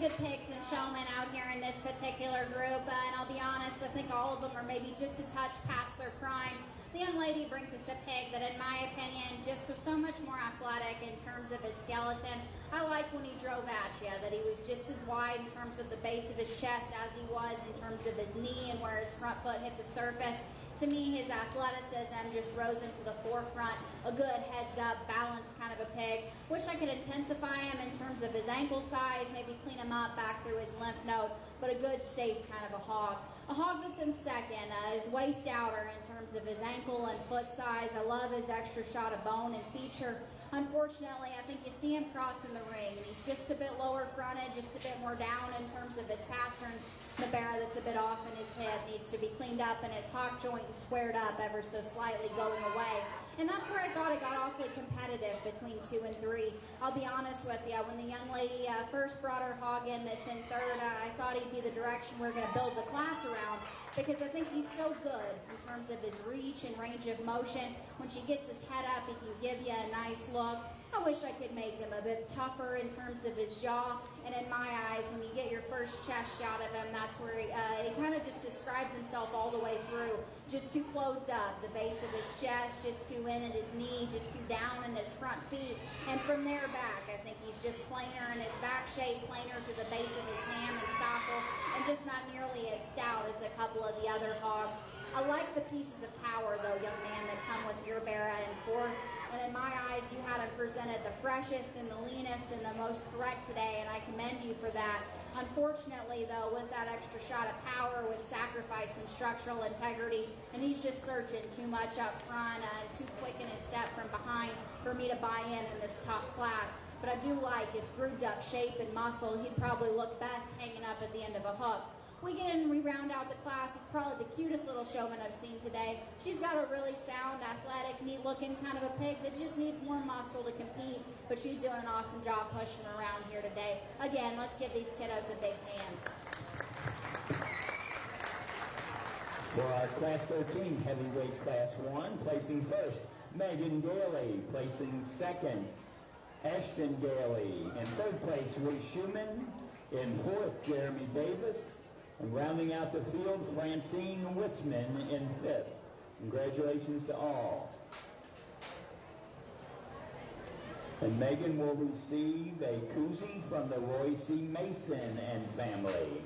[SPEAKER 2] Good picks and showmen out here in this particular group, and I'll be honest, I think all of them are maybe just a touch past their prime. The young lady brings us a pig that, in my opinion, just was so much more athletic in terms of his skeleton. I like when he drove at you, that he was just as wide in terms of the base of his chest as he was in terms of his knee and where his front foot hit the surface. To me, his athleticism just rose into the forefront. A good heads-up, balanced kind of a pig. Wish I could intensify him in terms of his ankle size, maybe clean him up back through his lymph node, but a good, safe kind of a hog. A hog that's in second, his waist outer in terms of his ankle and foot size. I love his extra shot of bone and feature. Unfortunately, I think you see him crossing the ring, and he's just a bit lower fronted, just a bit more down in terms of his pasterns. The barrel that's a bit off in his head needs to be cleaned up, and his hock joint squared up ever so slightly going away. And that's where I thought it got awfully competitive between 2 and 3. I'll be honest with you, when the young lady first brought her hog in that's in third, I thought he'd be the direction we're going to build the class around, because I think he's so good in terms of his reach and range of motion. When she gets his head up, he can give you a nice look. I wish I could make him a bit tougher in terms of his jaw. And in my eyes, when you get your first chest shot of him, that's where he kind of just describes himself all the way through. Just too closed up, the base of his chest, just too in at his knee, just too down in his front feet. And from there back, I think he's just plainer in his back shape, plainer to the base of his ham and stoffel, and just not nearly as stout as a couple of the other hogs. I like the pieces of power, though, young man, that come with your Barra and fourth. And in my eyes, you had him presented the freshest and the leanest and the most correct today, and I commend you for that. Unfortunately, though, with that extra shot of power, we've sacrificed some structural integrity, and he's just searching too much up front and too quick in his step from behind for me to buy in this tough class. But I do like his grooved up shape and muscle. He'd probably look best hanging up at the end of a hook. We get in and we round out the class with probably the cutest little showman I've seen today. She's got a really sound, athletic, neat-looking kind of a pig that just needs more muscle to compete, but she's doing an awesome job pushing around here today. Again, let's give these kiddos a big hand.
[SPEAKER 1] For our Class 13 Heavyweight Class 1, placing first, Megan Gailey. Placing second, Ashton Gailey. In third place, Ray Schumann. In fourth, Jeremy Davis. And rounding out the field, Francine Wisman in fifth. Congratulations to all. And Megan will receive a koozie from the Roy C. Mason and family.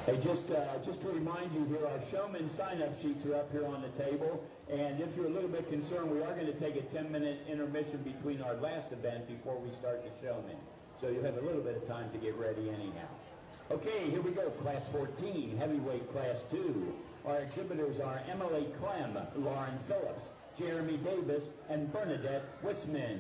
[SPEAKER 1] Hey, just to remind you here, our showman sign-up sheets are up here on the table. And if you're a little bit concerned, we are going to take a 10-minute intermission between our last event before we start the showman. So you'll have a little bit of time to get ready anyhow. Okay, here we go. Class 14, Heavyweight Class 2. Our exhibitors are Emily Clem, Lauren Phillips, Jeremy Davis, and Bernadette Wisman.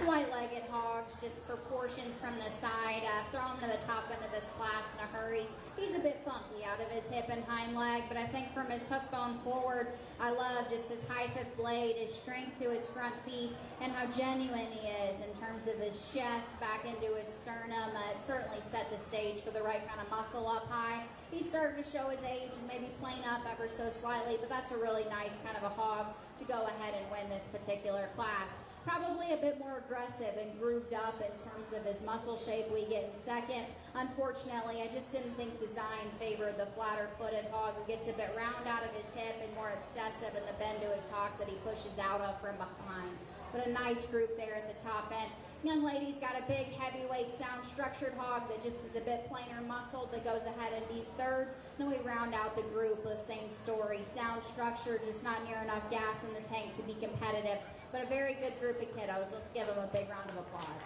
[SPEAKER 2] White-legged hogs, just proportions from the side, throw him to the top end of this class in a hurry. He's a bit funky out of his hip and hind leg, but I think from his hook bone forward, I love just his height of blade, his strength to his front feet, and how genuine he is in terms of his chest back into his sternum. It certainly set the stage for the right kind of muscle up high. He's starting to show his age and maybe plane up ever so slightly, but that's a really nice kind of a hog to go ahead and win this particular class. Probably a bit more aggressive and grooved up in terms of his muscle shape we get in second. Unfortunately, I just didn't think design favored the flatter-footed hog who gets a bit round out of his hip and more excessive in the bend to his hock that he pushes out of from behind. But a nice group there at the top end. Young lady's got a big, heavyweight, sound-structured hog that just is a bit plainer muscled that goes ahead and be's third. Then we round out the group with same story. Sound structure, just not near enough gas in the tank to be competitive. But a very good group of kiddos. Let's give them a big round of applause.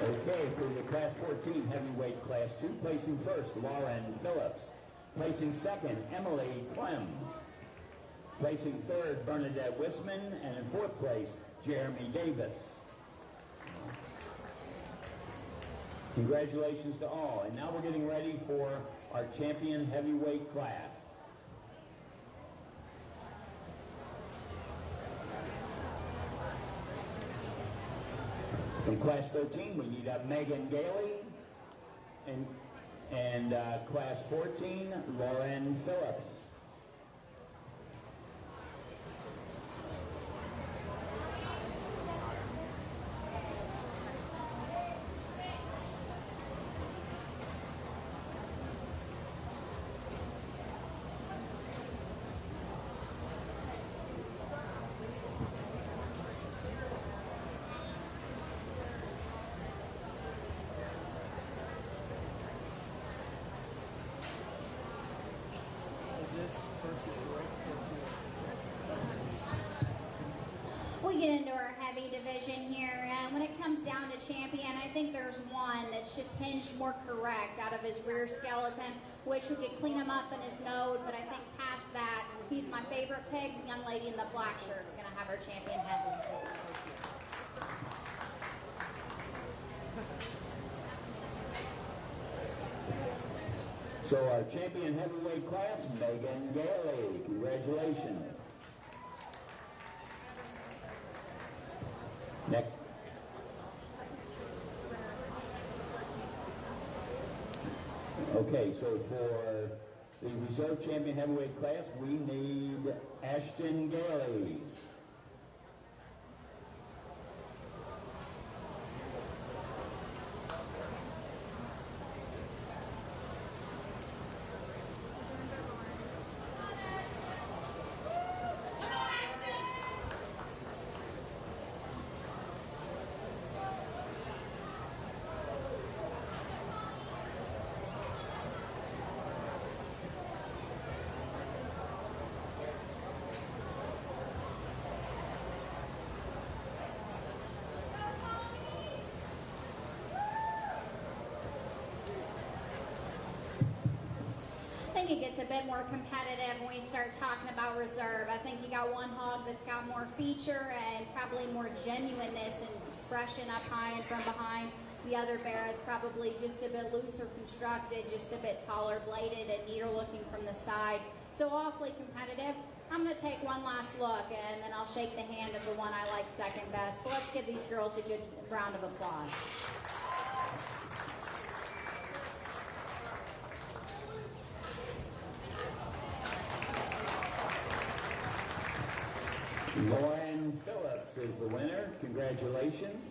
[SPEAKER 1] Okay, for the Class 14 Heavyweight Class 2, placing first, Lauren Phillips. Placing second, Emily Clem. Placing third, Bernadette Wisman. And in fourth place, Jeremy Davis. Congratulations to all. And now we're getting ready for our champion heavyweight class. In Class 13, we need Megan Gailey, and Class 14, Lauren Phillips.
[SPEAKER 2] get into our heavy division here. And when it comes down to champion, I think there's one that's just hinged more correct out of his rear skeleton. Wish we could clean him up in his node, but I think past that, he's my favorite pig. The young lady in the black shirt is going to have her champion heavy.
[SPEAKER 1] So our champion heavyweight class, Megan Gailey. Congratulations. Next. Okay, so for the reserve champion heavyweight class, we need Ashton Gailey.
[SPEAKER 2] I think it gets a bit more competitive when we start talking about reserve. I think you got one hog that's got more feature and probably more genuineness and expression up high and from behind. The other bear is probably just a bit looser constructed, just a bit taller bladed and neater looking from the side. So awfully competitive. I'm going to take one last look and then I'll shake the hand of the one I like second best. But let's give these girls a good round of applause.
[SPEAKER 1] Lauren Phillips is the winner. Congratulations.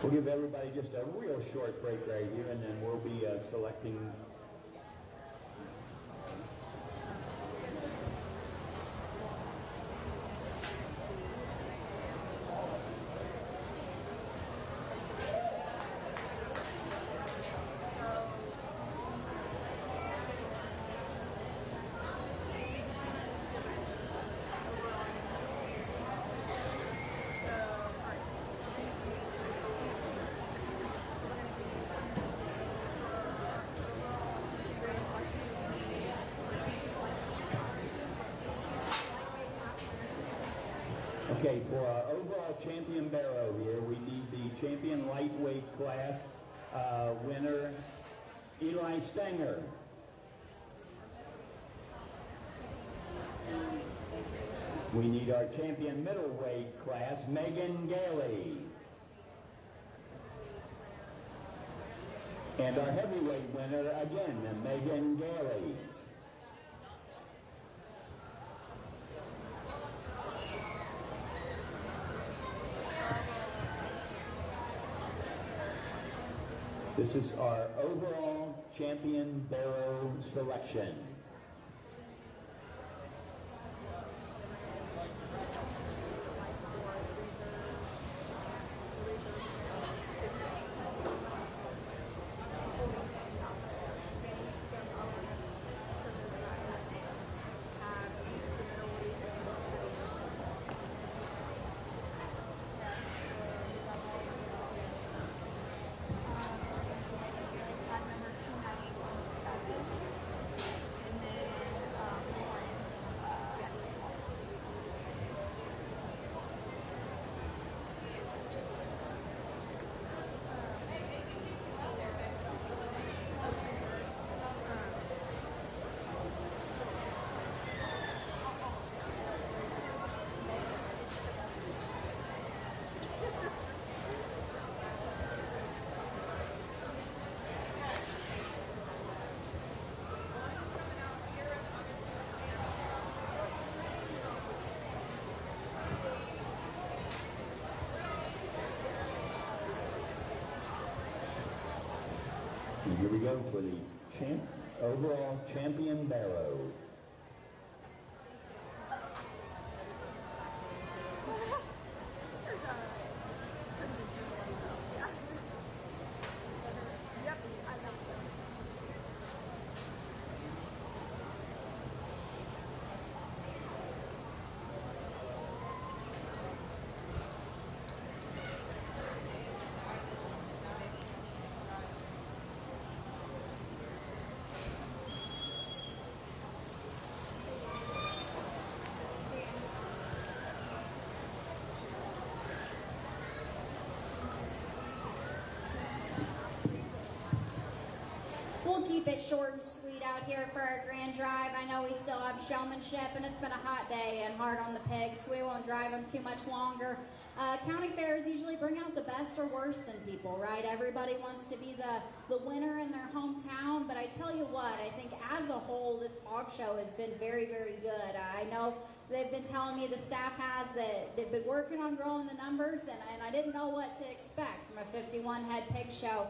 [SPEAKER 1] We'll give everybody just a real short break right here, and then we'll be selecting. Okay, for our overall champion barrow here, we need the champion lightweight class winner, Eli Stenger. We need our champion middleweight class, Megan Gailey. And our heavyweight winner, again, Megan Gailey. This is our overall champion barrow selection. And here we go for the overall champion barrow.
[SPEAKER 2] keep it short and sweet out here for our grand drive. I know we still have showmanship, and it's been a hot day and hard on the pigs, so we won't drive them too much longer. County fairs usually bring out the best or worst in people, right? Everybody wants to be the winner in their hometown, but I tell you what, I think as a whole, this hog show has been very, very good. I know they've been telling me, the staff has, that they've been working on growing the numbers, and I didn't know what to expect from a 51 head pig show,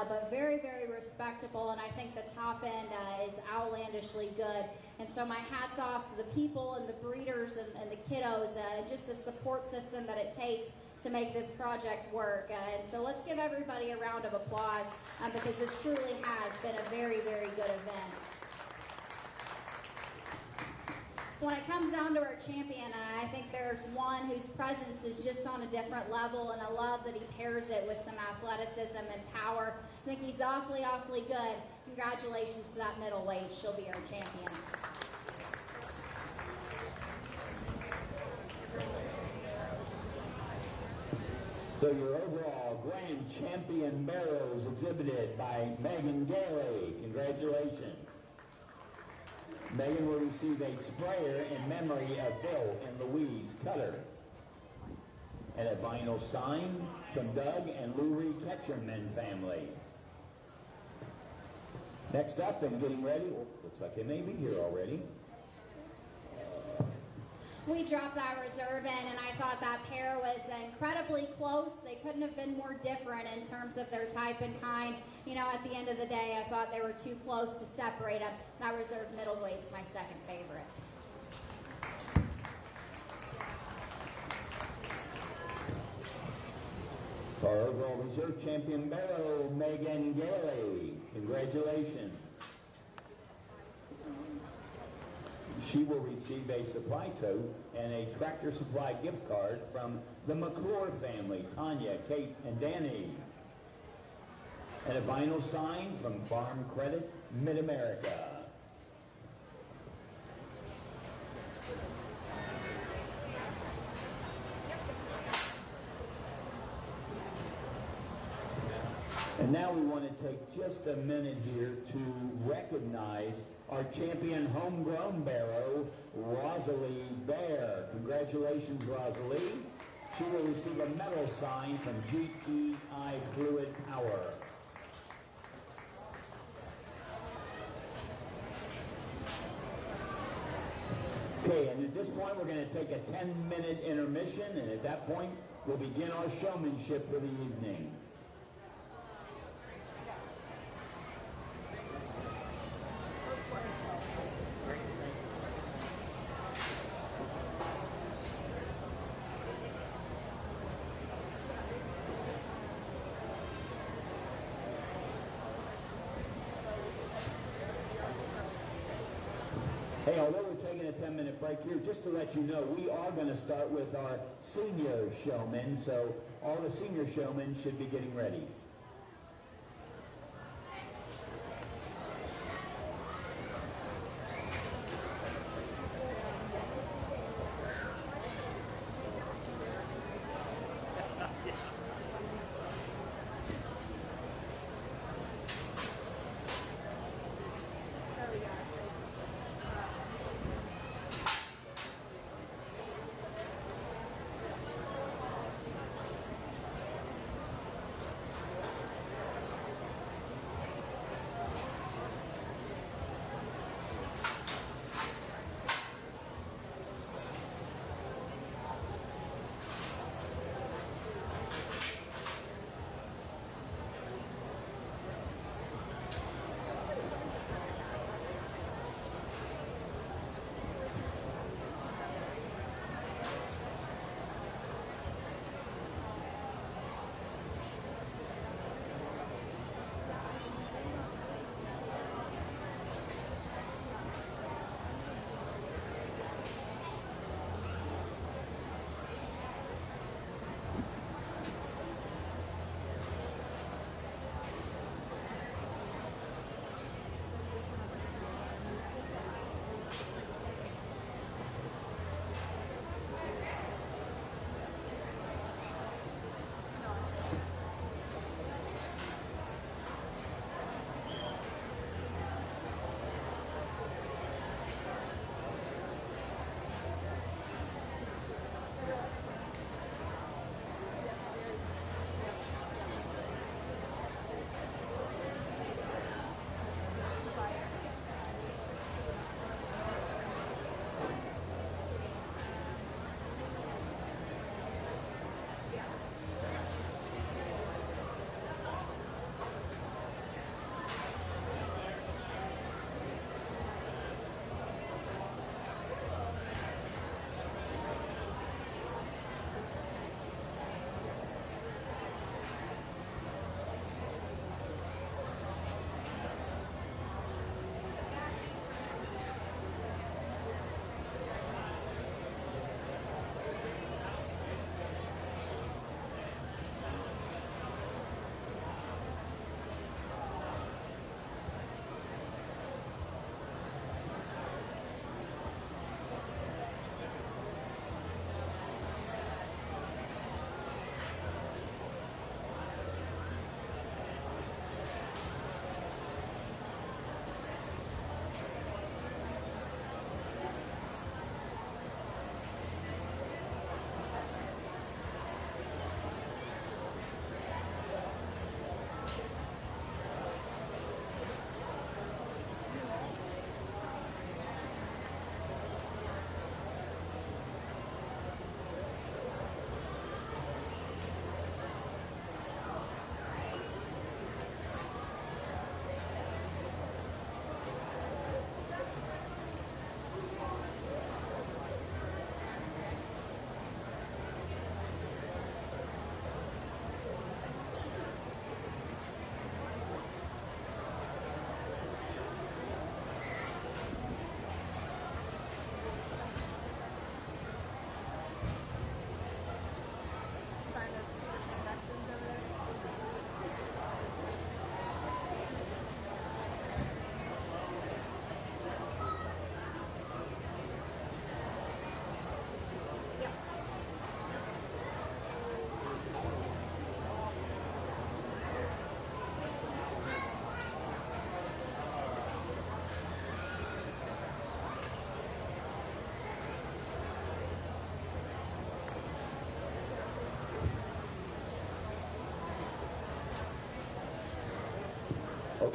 [SPEAKER 2] but very, very respectable, and I think the top end is outlandishly good. And so my hat's off to the people and the breeders and the kiddos, just the support system that it takes to make this project work. And so let's give everybody a round of applause, because this truly has been a very, very good event. When it comes down to our champion, I think there's one whose presence is just on a different level, and I love that he pairs it with some athleticism and power. I think he's awfully, awfully good. Congratulations to that middleweight. She'll be our champion.
[SPEAKER 1] So your overall grand champion barrows exhibited by Megan Gailey. Congratulations. Megan will receive a sprayer in memory of Bill and Louise Cutter, and a vinyl sign from Doug and Lurie Ketcherman family. Next up, and getting ready, looks like they may be here already.
[SPEAKER 2] We dropped that reserve in, and I thought that pair was incredibly close. They couldn't have been more different in terms of their type and kind. You know, at the end of the day, I thought they were too close to separate them. That reserve middleweight's my second favorite.
[SPEAKER 1] Our overall reserve champion barrow, Megan Gailey. Congratulations. She will receive a supply tote and a Tractor Supply gift card from the McClure family, Tanya, Kate, and Danny. And a vinyl sign from Farm Credit Mid-America. And now we want to take just a minute here to recognize our champion homegrown barrow, Rosalie Bear. Congratulations, Rosalie. She will receive a medal sign from GEI Fluid Power. Okay, and at this point we're going to take a 10-minute intermission, and at that point we'll begin our showmanship for the evening. Hey, although we're taking a 10-minute break here, just to let you know, we are going to start with our senior showmen, so all the senior showmen should be getting ready.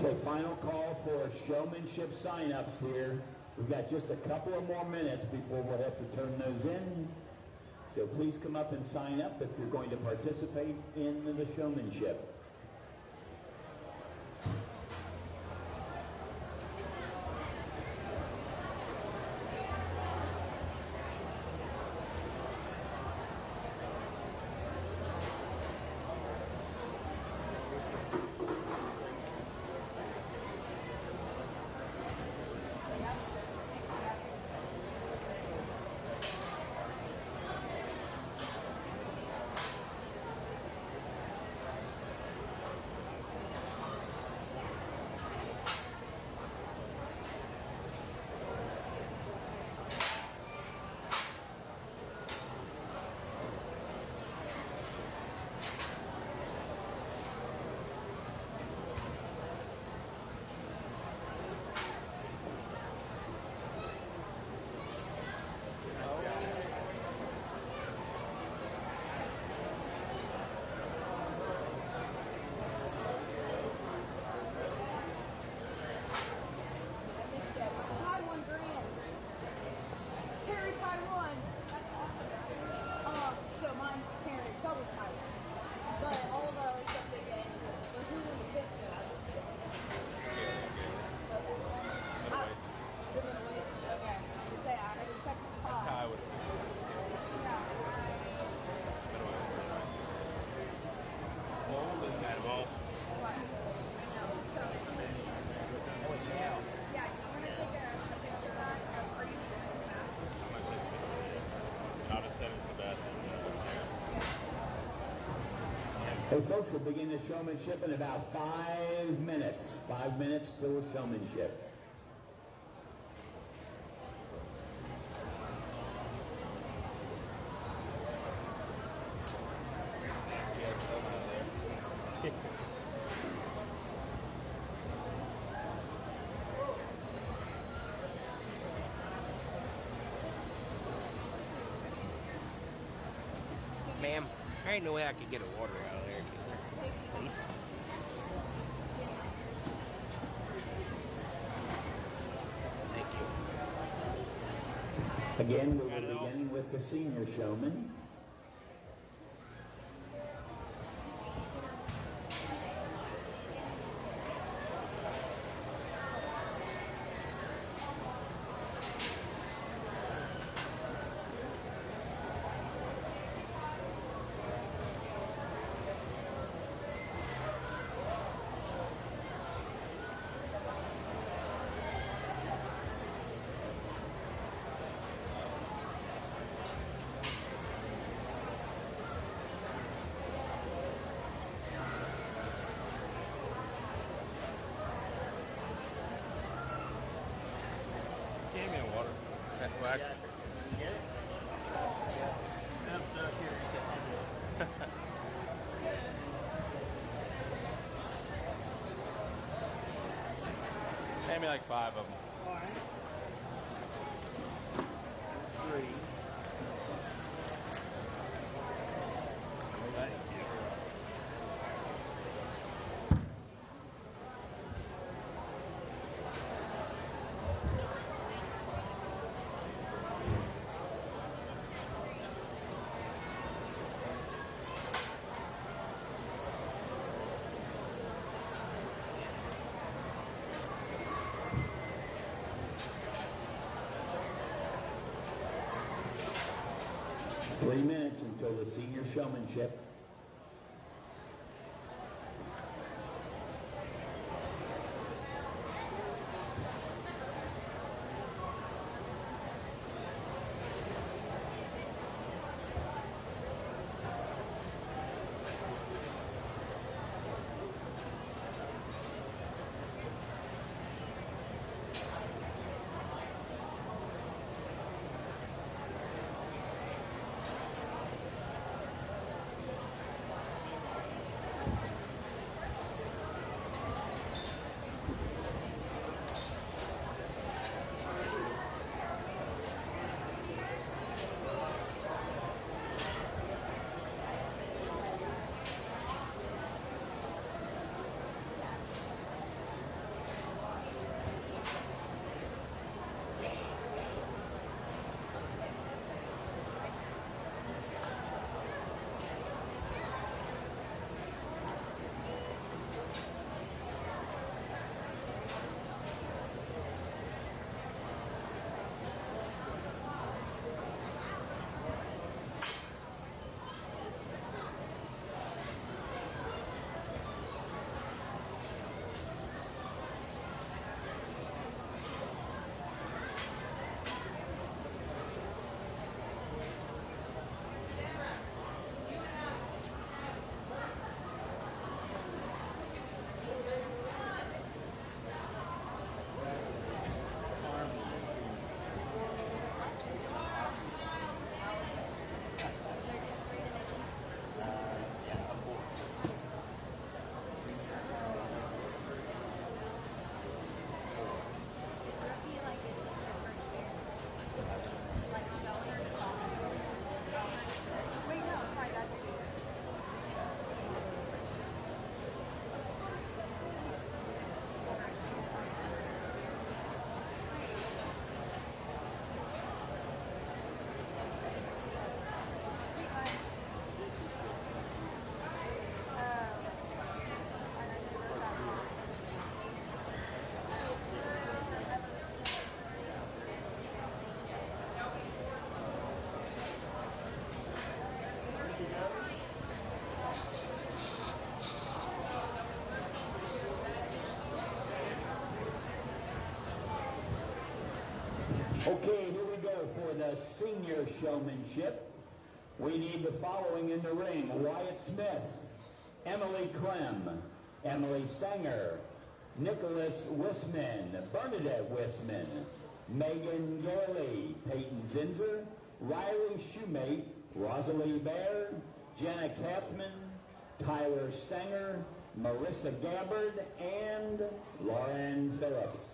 [SPEAKER 1] Okay, final call for showmanship sign-ups here. We've got just a couple of more minutes before we'll have to turn those in. So please come up and sign up if you're going to participate in the showmanship. Hey folks, we'll begin the showmanship in about 5 minutes. 5 minutes till showmanship.
[SPEAKER 4] Ma'am, there ain't no way I could get a water out of there. Please. Thank you.
[SPEAKER 1] Again, we will be beginning with the senior showman.
[SPEAKER 4] Give me a water. Wax. Hand me like 5 of them.
[SPEAKER 5] All right.
[SPEAKER 4] 3. Thank you.
[SPEAKER 1] Three minutes until the senior showmanship. Okay, here we go for the senior showmanship. We need the following in the ring: Wyatt Smith, Emily Clem, Emily Stanger, Nicholas Wisman, Bernadette Wisman, Megan Gailey, Peyton Zinzer, Riley Shoemate, Rosalie Baird, Jenna Kathman, Tyler Stanger, Marissa Gabbard, and Lauren Phillips.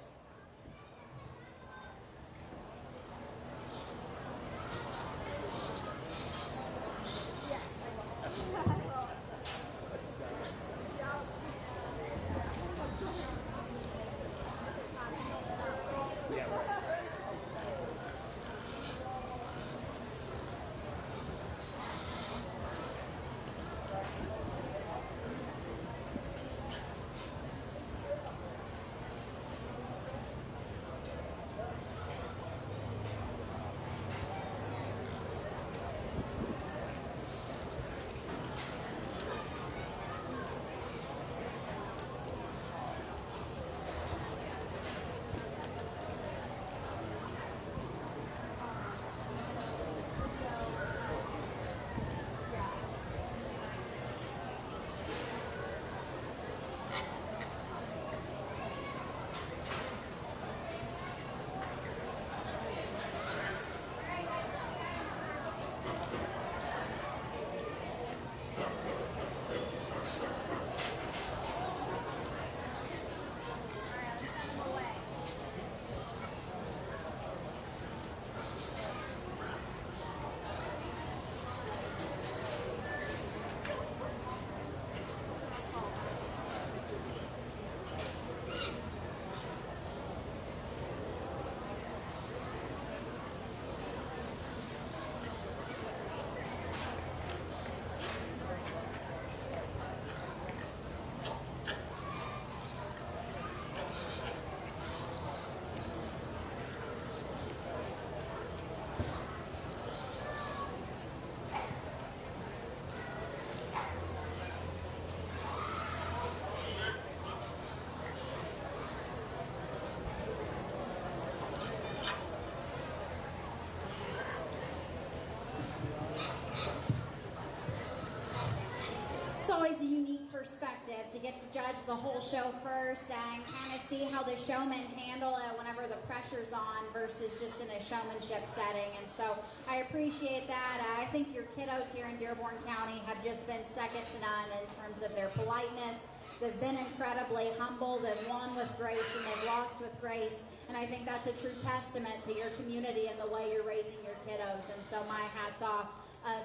[SPEAKER 2] It's always a unique perspective to get to judge the whole show first and kind of see how the showmen handle it whenever the pressure's on versus just in a showmanship setting. And so I appreciate that. I think your kiddos here in Dearborn County have just been second to none in terms of their politeness. They've been incredibly humble. They've won with grace and they've lost with grace. And I think that's a true testament to your community and the way you're raising your kiddos. And so my hat's off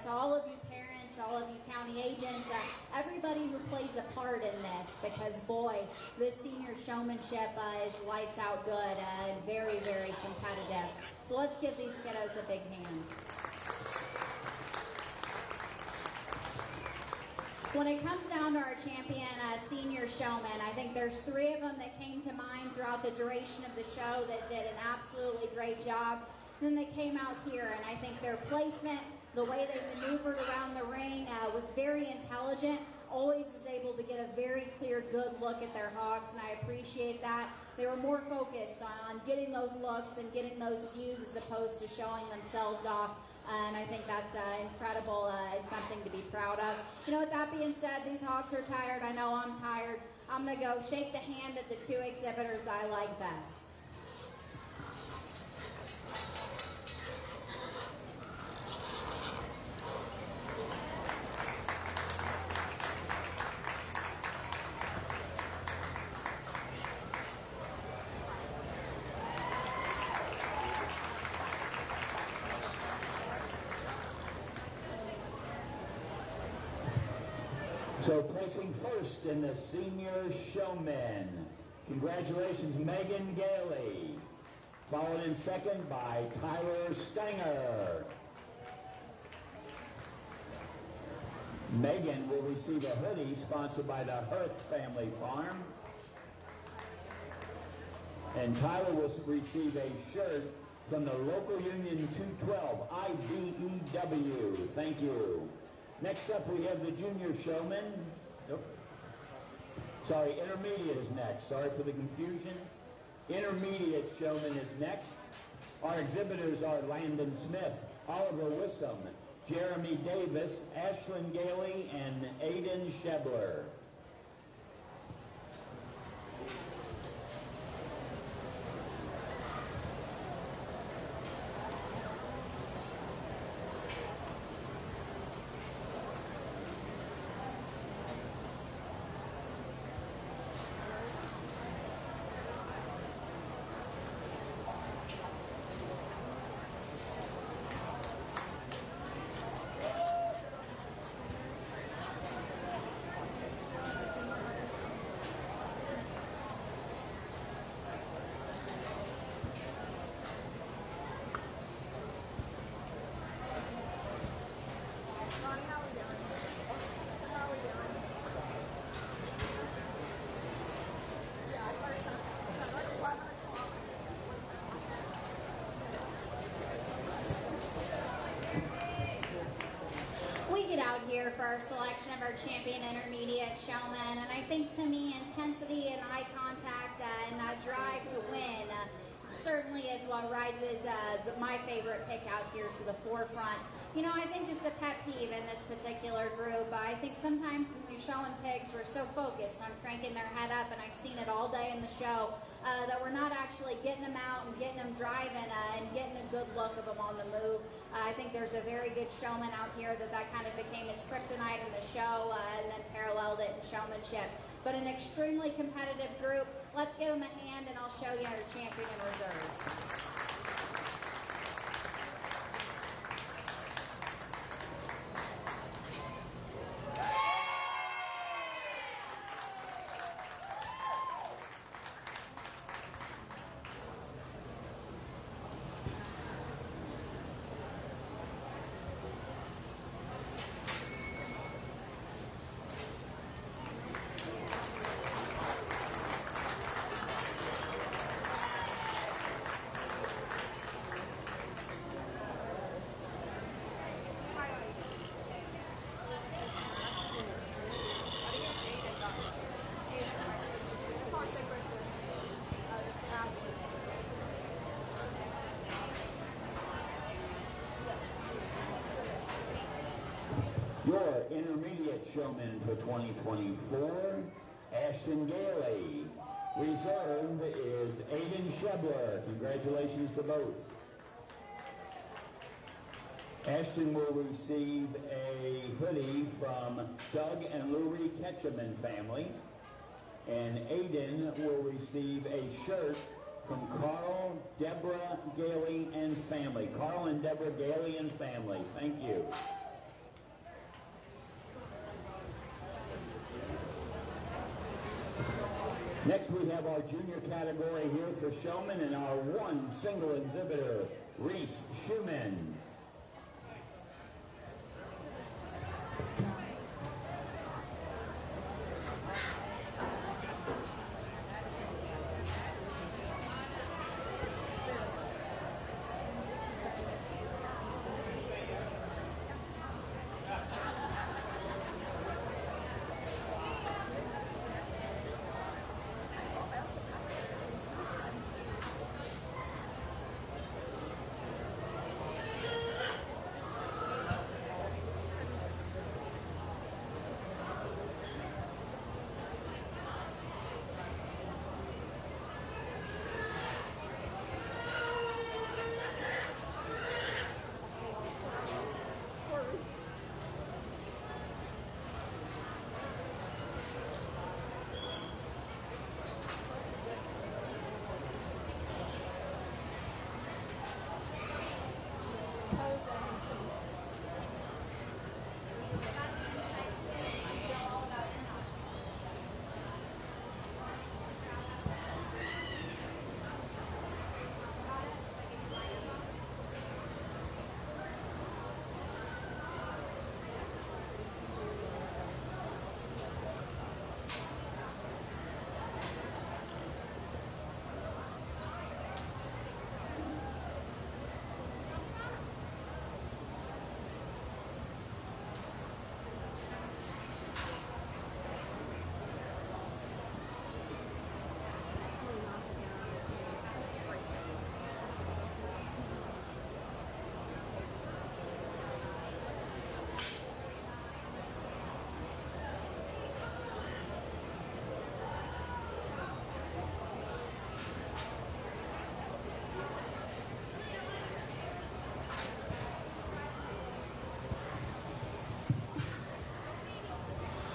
[SPEAKER 2] to all of you parents, all of you county agents, everybody who plays a part in this, because boy, this senior showmanship is lights out good and very, very competitive. So let's give these kiddos a big hand. When it comes down to our champion senior showman, I think there's 3 of them that came to mind throughout the duration of the show that did an absolutely great job. And then they came out here, and I think their placement, the way they maneuvered around the ring was very intelligent, always was able to get a very clear, good look at their hogs, and I appreciate that. They were more focused on getting those looks and getting those views as opposed to showing themselves off, and I think that's incredible and something to be proud of. You know, with that being said, these hogs are tired. I know I'm tired. I'm going to go shake the hand of the 2 exhibitors I like best.
[SPEAKER 1] So placing first in the senior showmen, congratulations, Megan Gailey. Followed in second by Tyler Stanger. Megan will receive a hoodie sponsored by the Hurth Family Farm. And Tyler will receive a shirt from the local Union 212, IBEW. Thank you. Next up, we have the junior showman. Sorry, intermediate is next. Sorry for the confusion. Intermediate showman is next. Our exhibitors are Landon Smith, Oliver Wissam, Jeremy Davis, Ashlyn Gailey, and Aiden Shebler.
[SPEAKER 3] Ronnie, how we doing? How we doing? Yeah, I first like 11 o'clock.
[SPEAKER 2] We get out here for our selection of our champion intermediate showman, and I think to me intensity and eye contact and drive to win certainly is what rises my favorite pick out here to the forefront. You know, I think just a pet peeve in this particular group, I think sometimes when you're showing pigs, we're so focused on cranking their head up, and I've seen it all day in the show, that we're not actually getting them out and getting them driving and getting a good look of them on the move. I think there's a very good showman out here that kind of became his kryptonite in the show and then paralleled it in showmanship. But an extremely competitive group. Let's give them a hand and I'll show you our champion in reserve.
[SPEAKER 1] Your intermediate showman for 2024, Ashton Gailey. Reserve is Aiden Shebler. Congratulations to both. Ashton will receive a hoodie from Doug and Lurie Ketchum family. And Aiden will receive a shirt from Carl, Deborah Gailey and family. Carl and Deborah Gailey and family. Thank you. Next we have our junior category here for showmen and our one single exhibitor, Reese Schumann.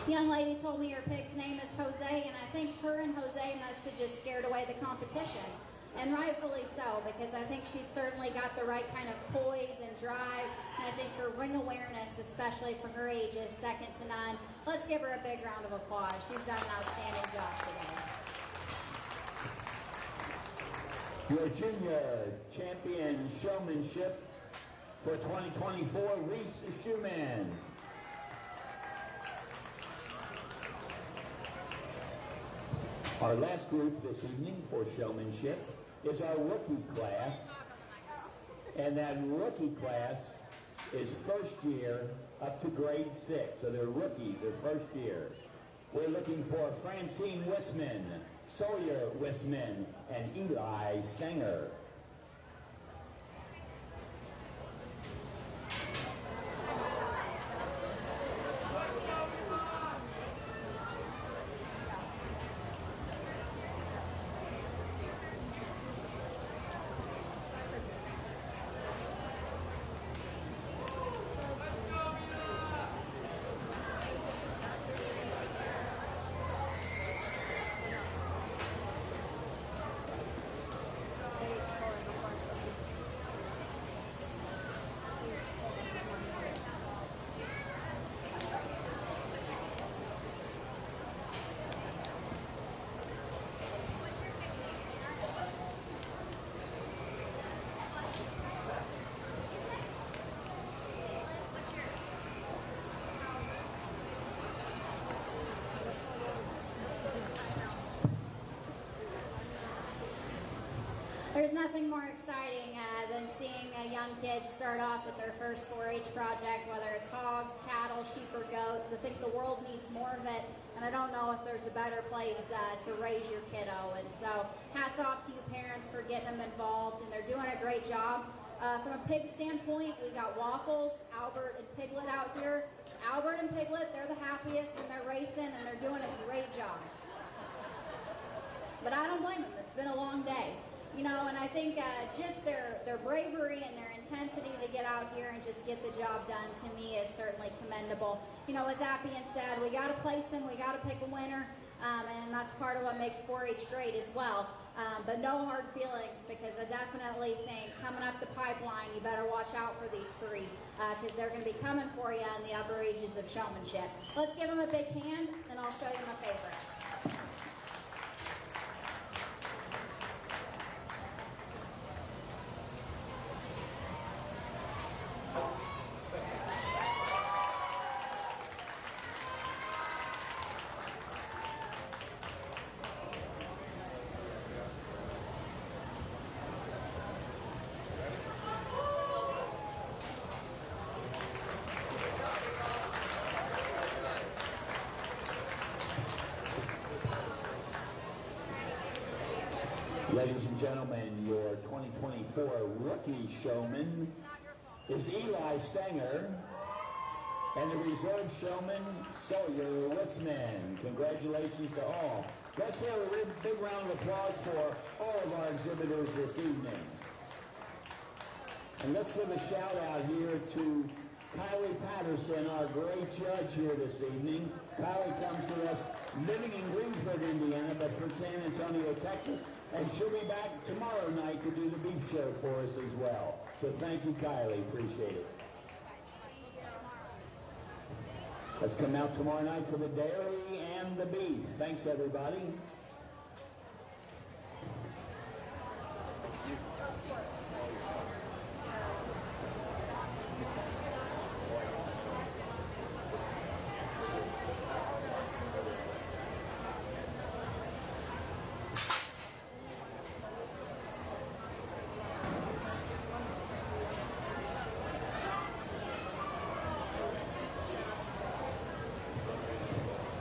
[SPEAKER 2] Young lady told me her pig's name is Jose, and I think her and Jose must have just scared away the competition. And rightfully so, because I think she's certainly got the right kind of poise and drive, and I think her ring awareness, especially for her age, is second to none. Let's give her a big round of applause. She's done an outstanding job today.
[SPEAKER 1] Your junior champion showmanship for 2024, Reese Schumann. Our last group this evening for showmanship is our rookie class, and that rookie class is first year up to grade 6, so they're rookies, they're first year. We're looking for Francine Wisman, Sawyer Wisman, and Eli Stenger.
[SPEAKER 2] There's nothing more exciting than seeing young kids start off with their first 4-H project, whether it's hogs, cattle, sheep, or goats. I think the world needs more of it, and I don't know if there's a better place to raise your kiddo. And so hats off to you parents for getting them involved, and they're doing a great job. From a pig standpoint, we got Waffles, Albert, and Piglet out here. Albert and Piglet, they're the happiest, and they're racing, and they're doing a great job. But I don't blame them. It's been a long day. You know, and I think just their bravery and their intensity to get out here and just get the job done, to me, is certainly commendable. You know, with that being said, we got to place them, we got to pick a winner, and that's part of what makes 4-H great as well. But no hard feelings, because I definitely think coming up the pipeline, you better watch out for these three, because they're going to be coming for you in the upper ages of showmanship. Let's give them a big hand, and I'll show you my favorites.
[SPEAKER 1] Ladies and gentlemen, your 2024 rookie showman is Eli Stenger, and the reserve showman, Sawyer Wisman. Congratulations to all. Let's hear a big round of applause for all of our exhibitors this evening. And let's give a shout out here to Kylie Patterson, our great judge here this evening. Kylie comes to us living in Greensburg, Indiana, but from San Antonio, Texas. And she'll be back tomorrow night to do the beef show for us as well. So thank you, Kylie. Appreciate it. Let's come out tomorrow night for the dairy and the beef. Thanks, everybody.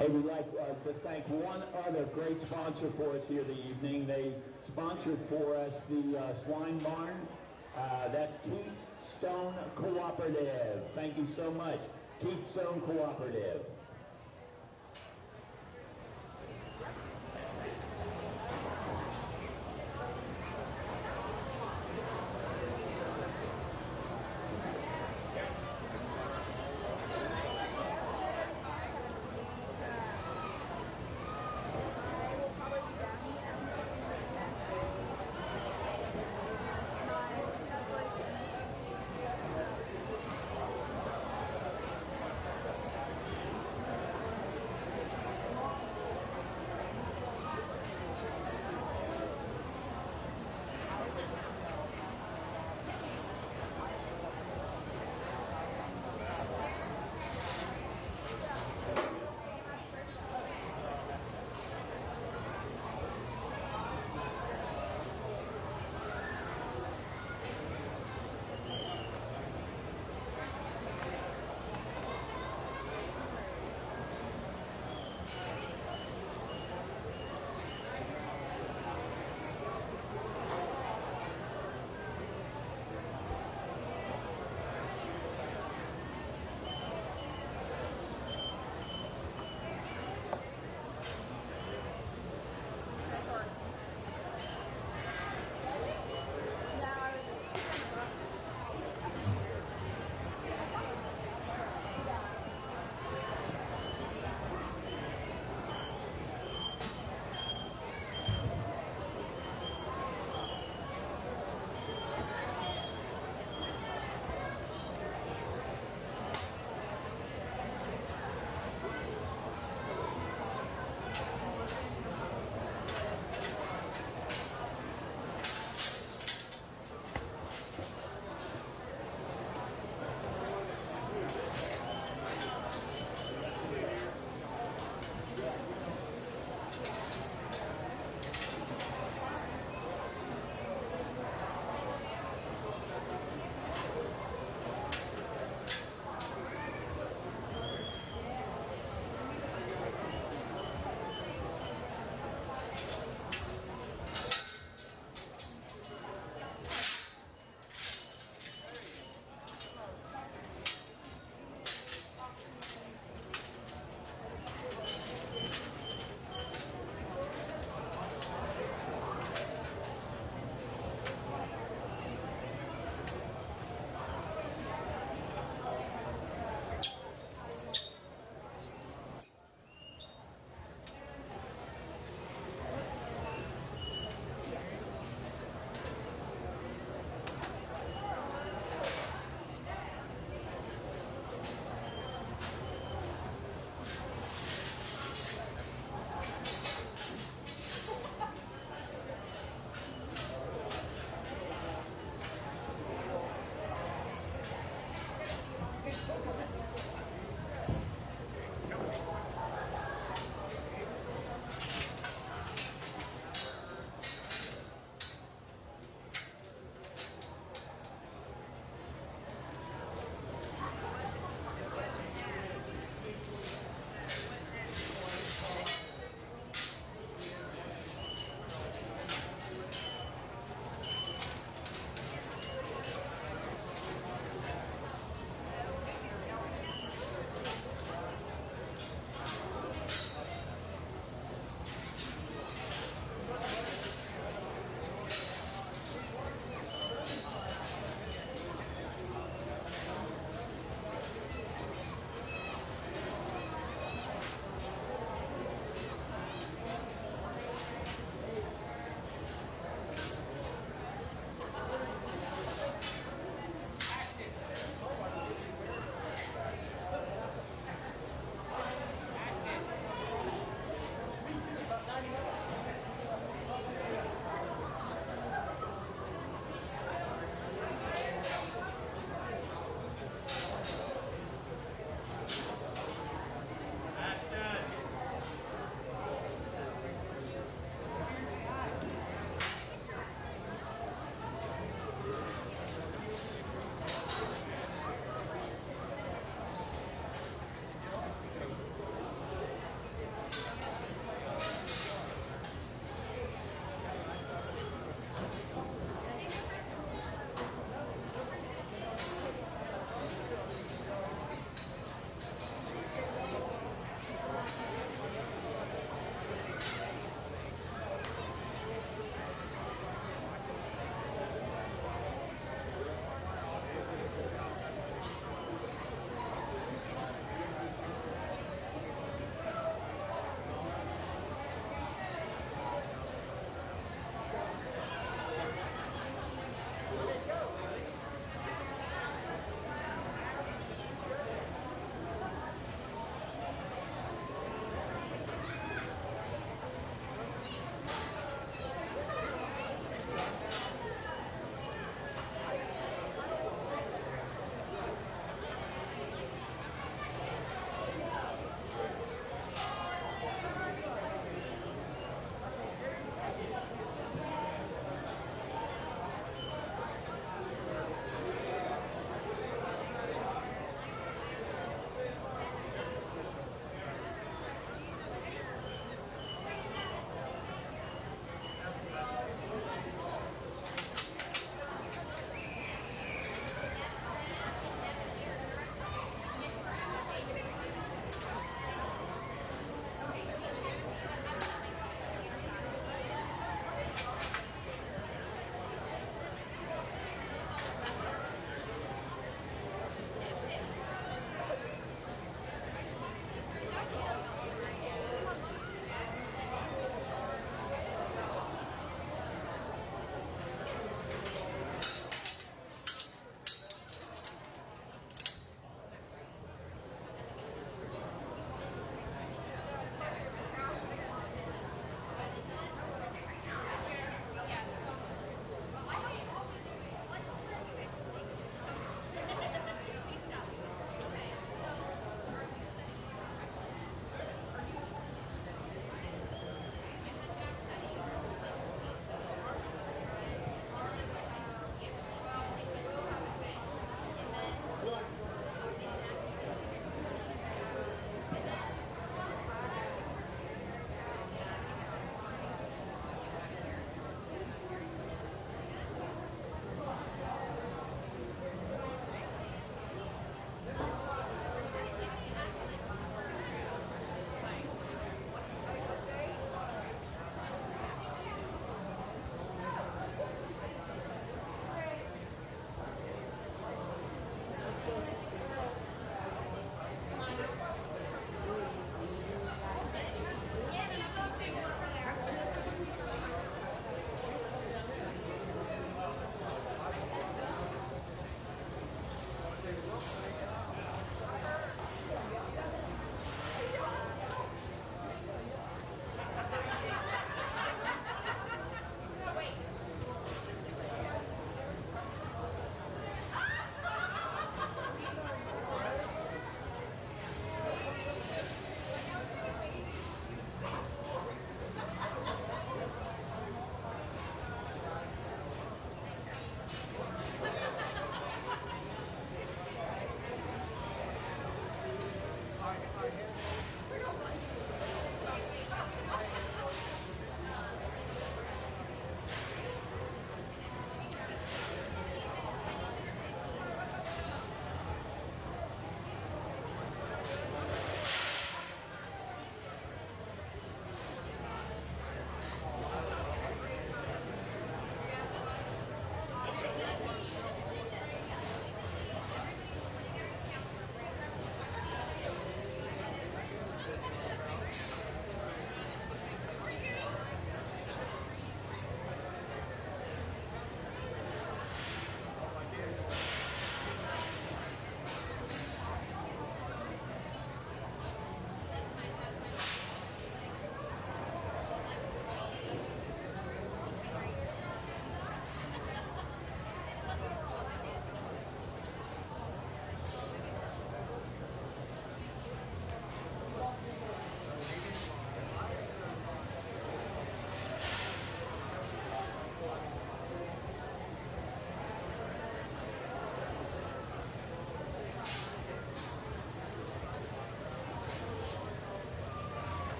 [SPEAKER 1] Hey, we'd like to thank one other great sponsor for us here the evening. They sponsored for us the Swine Barn. That's Keith Stone Cooperative. Thank you so much, Keith Stone Cooperative.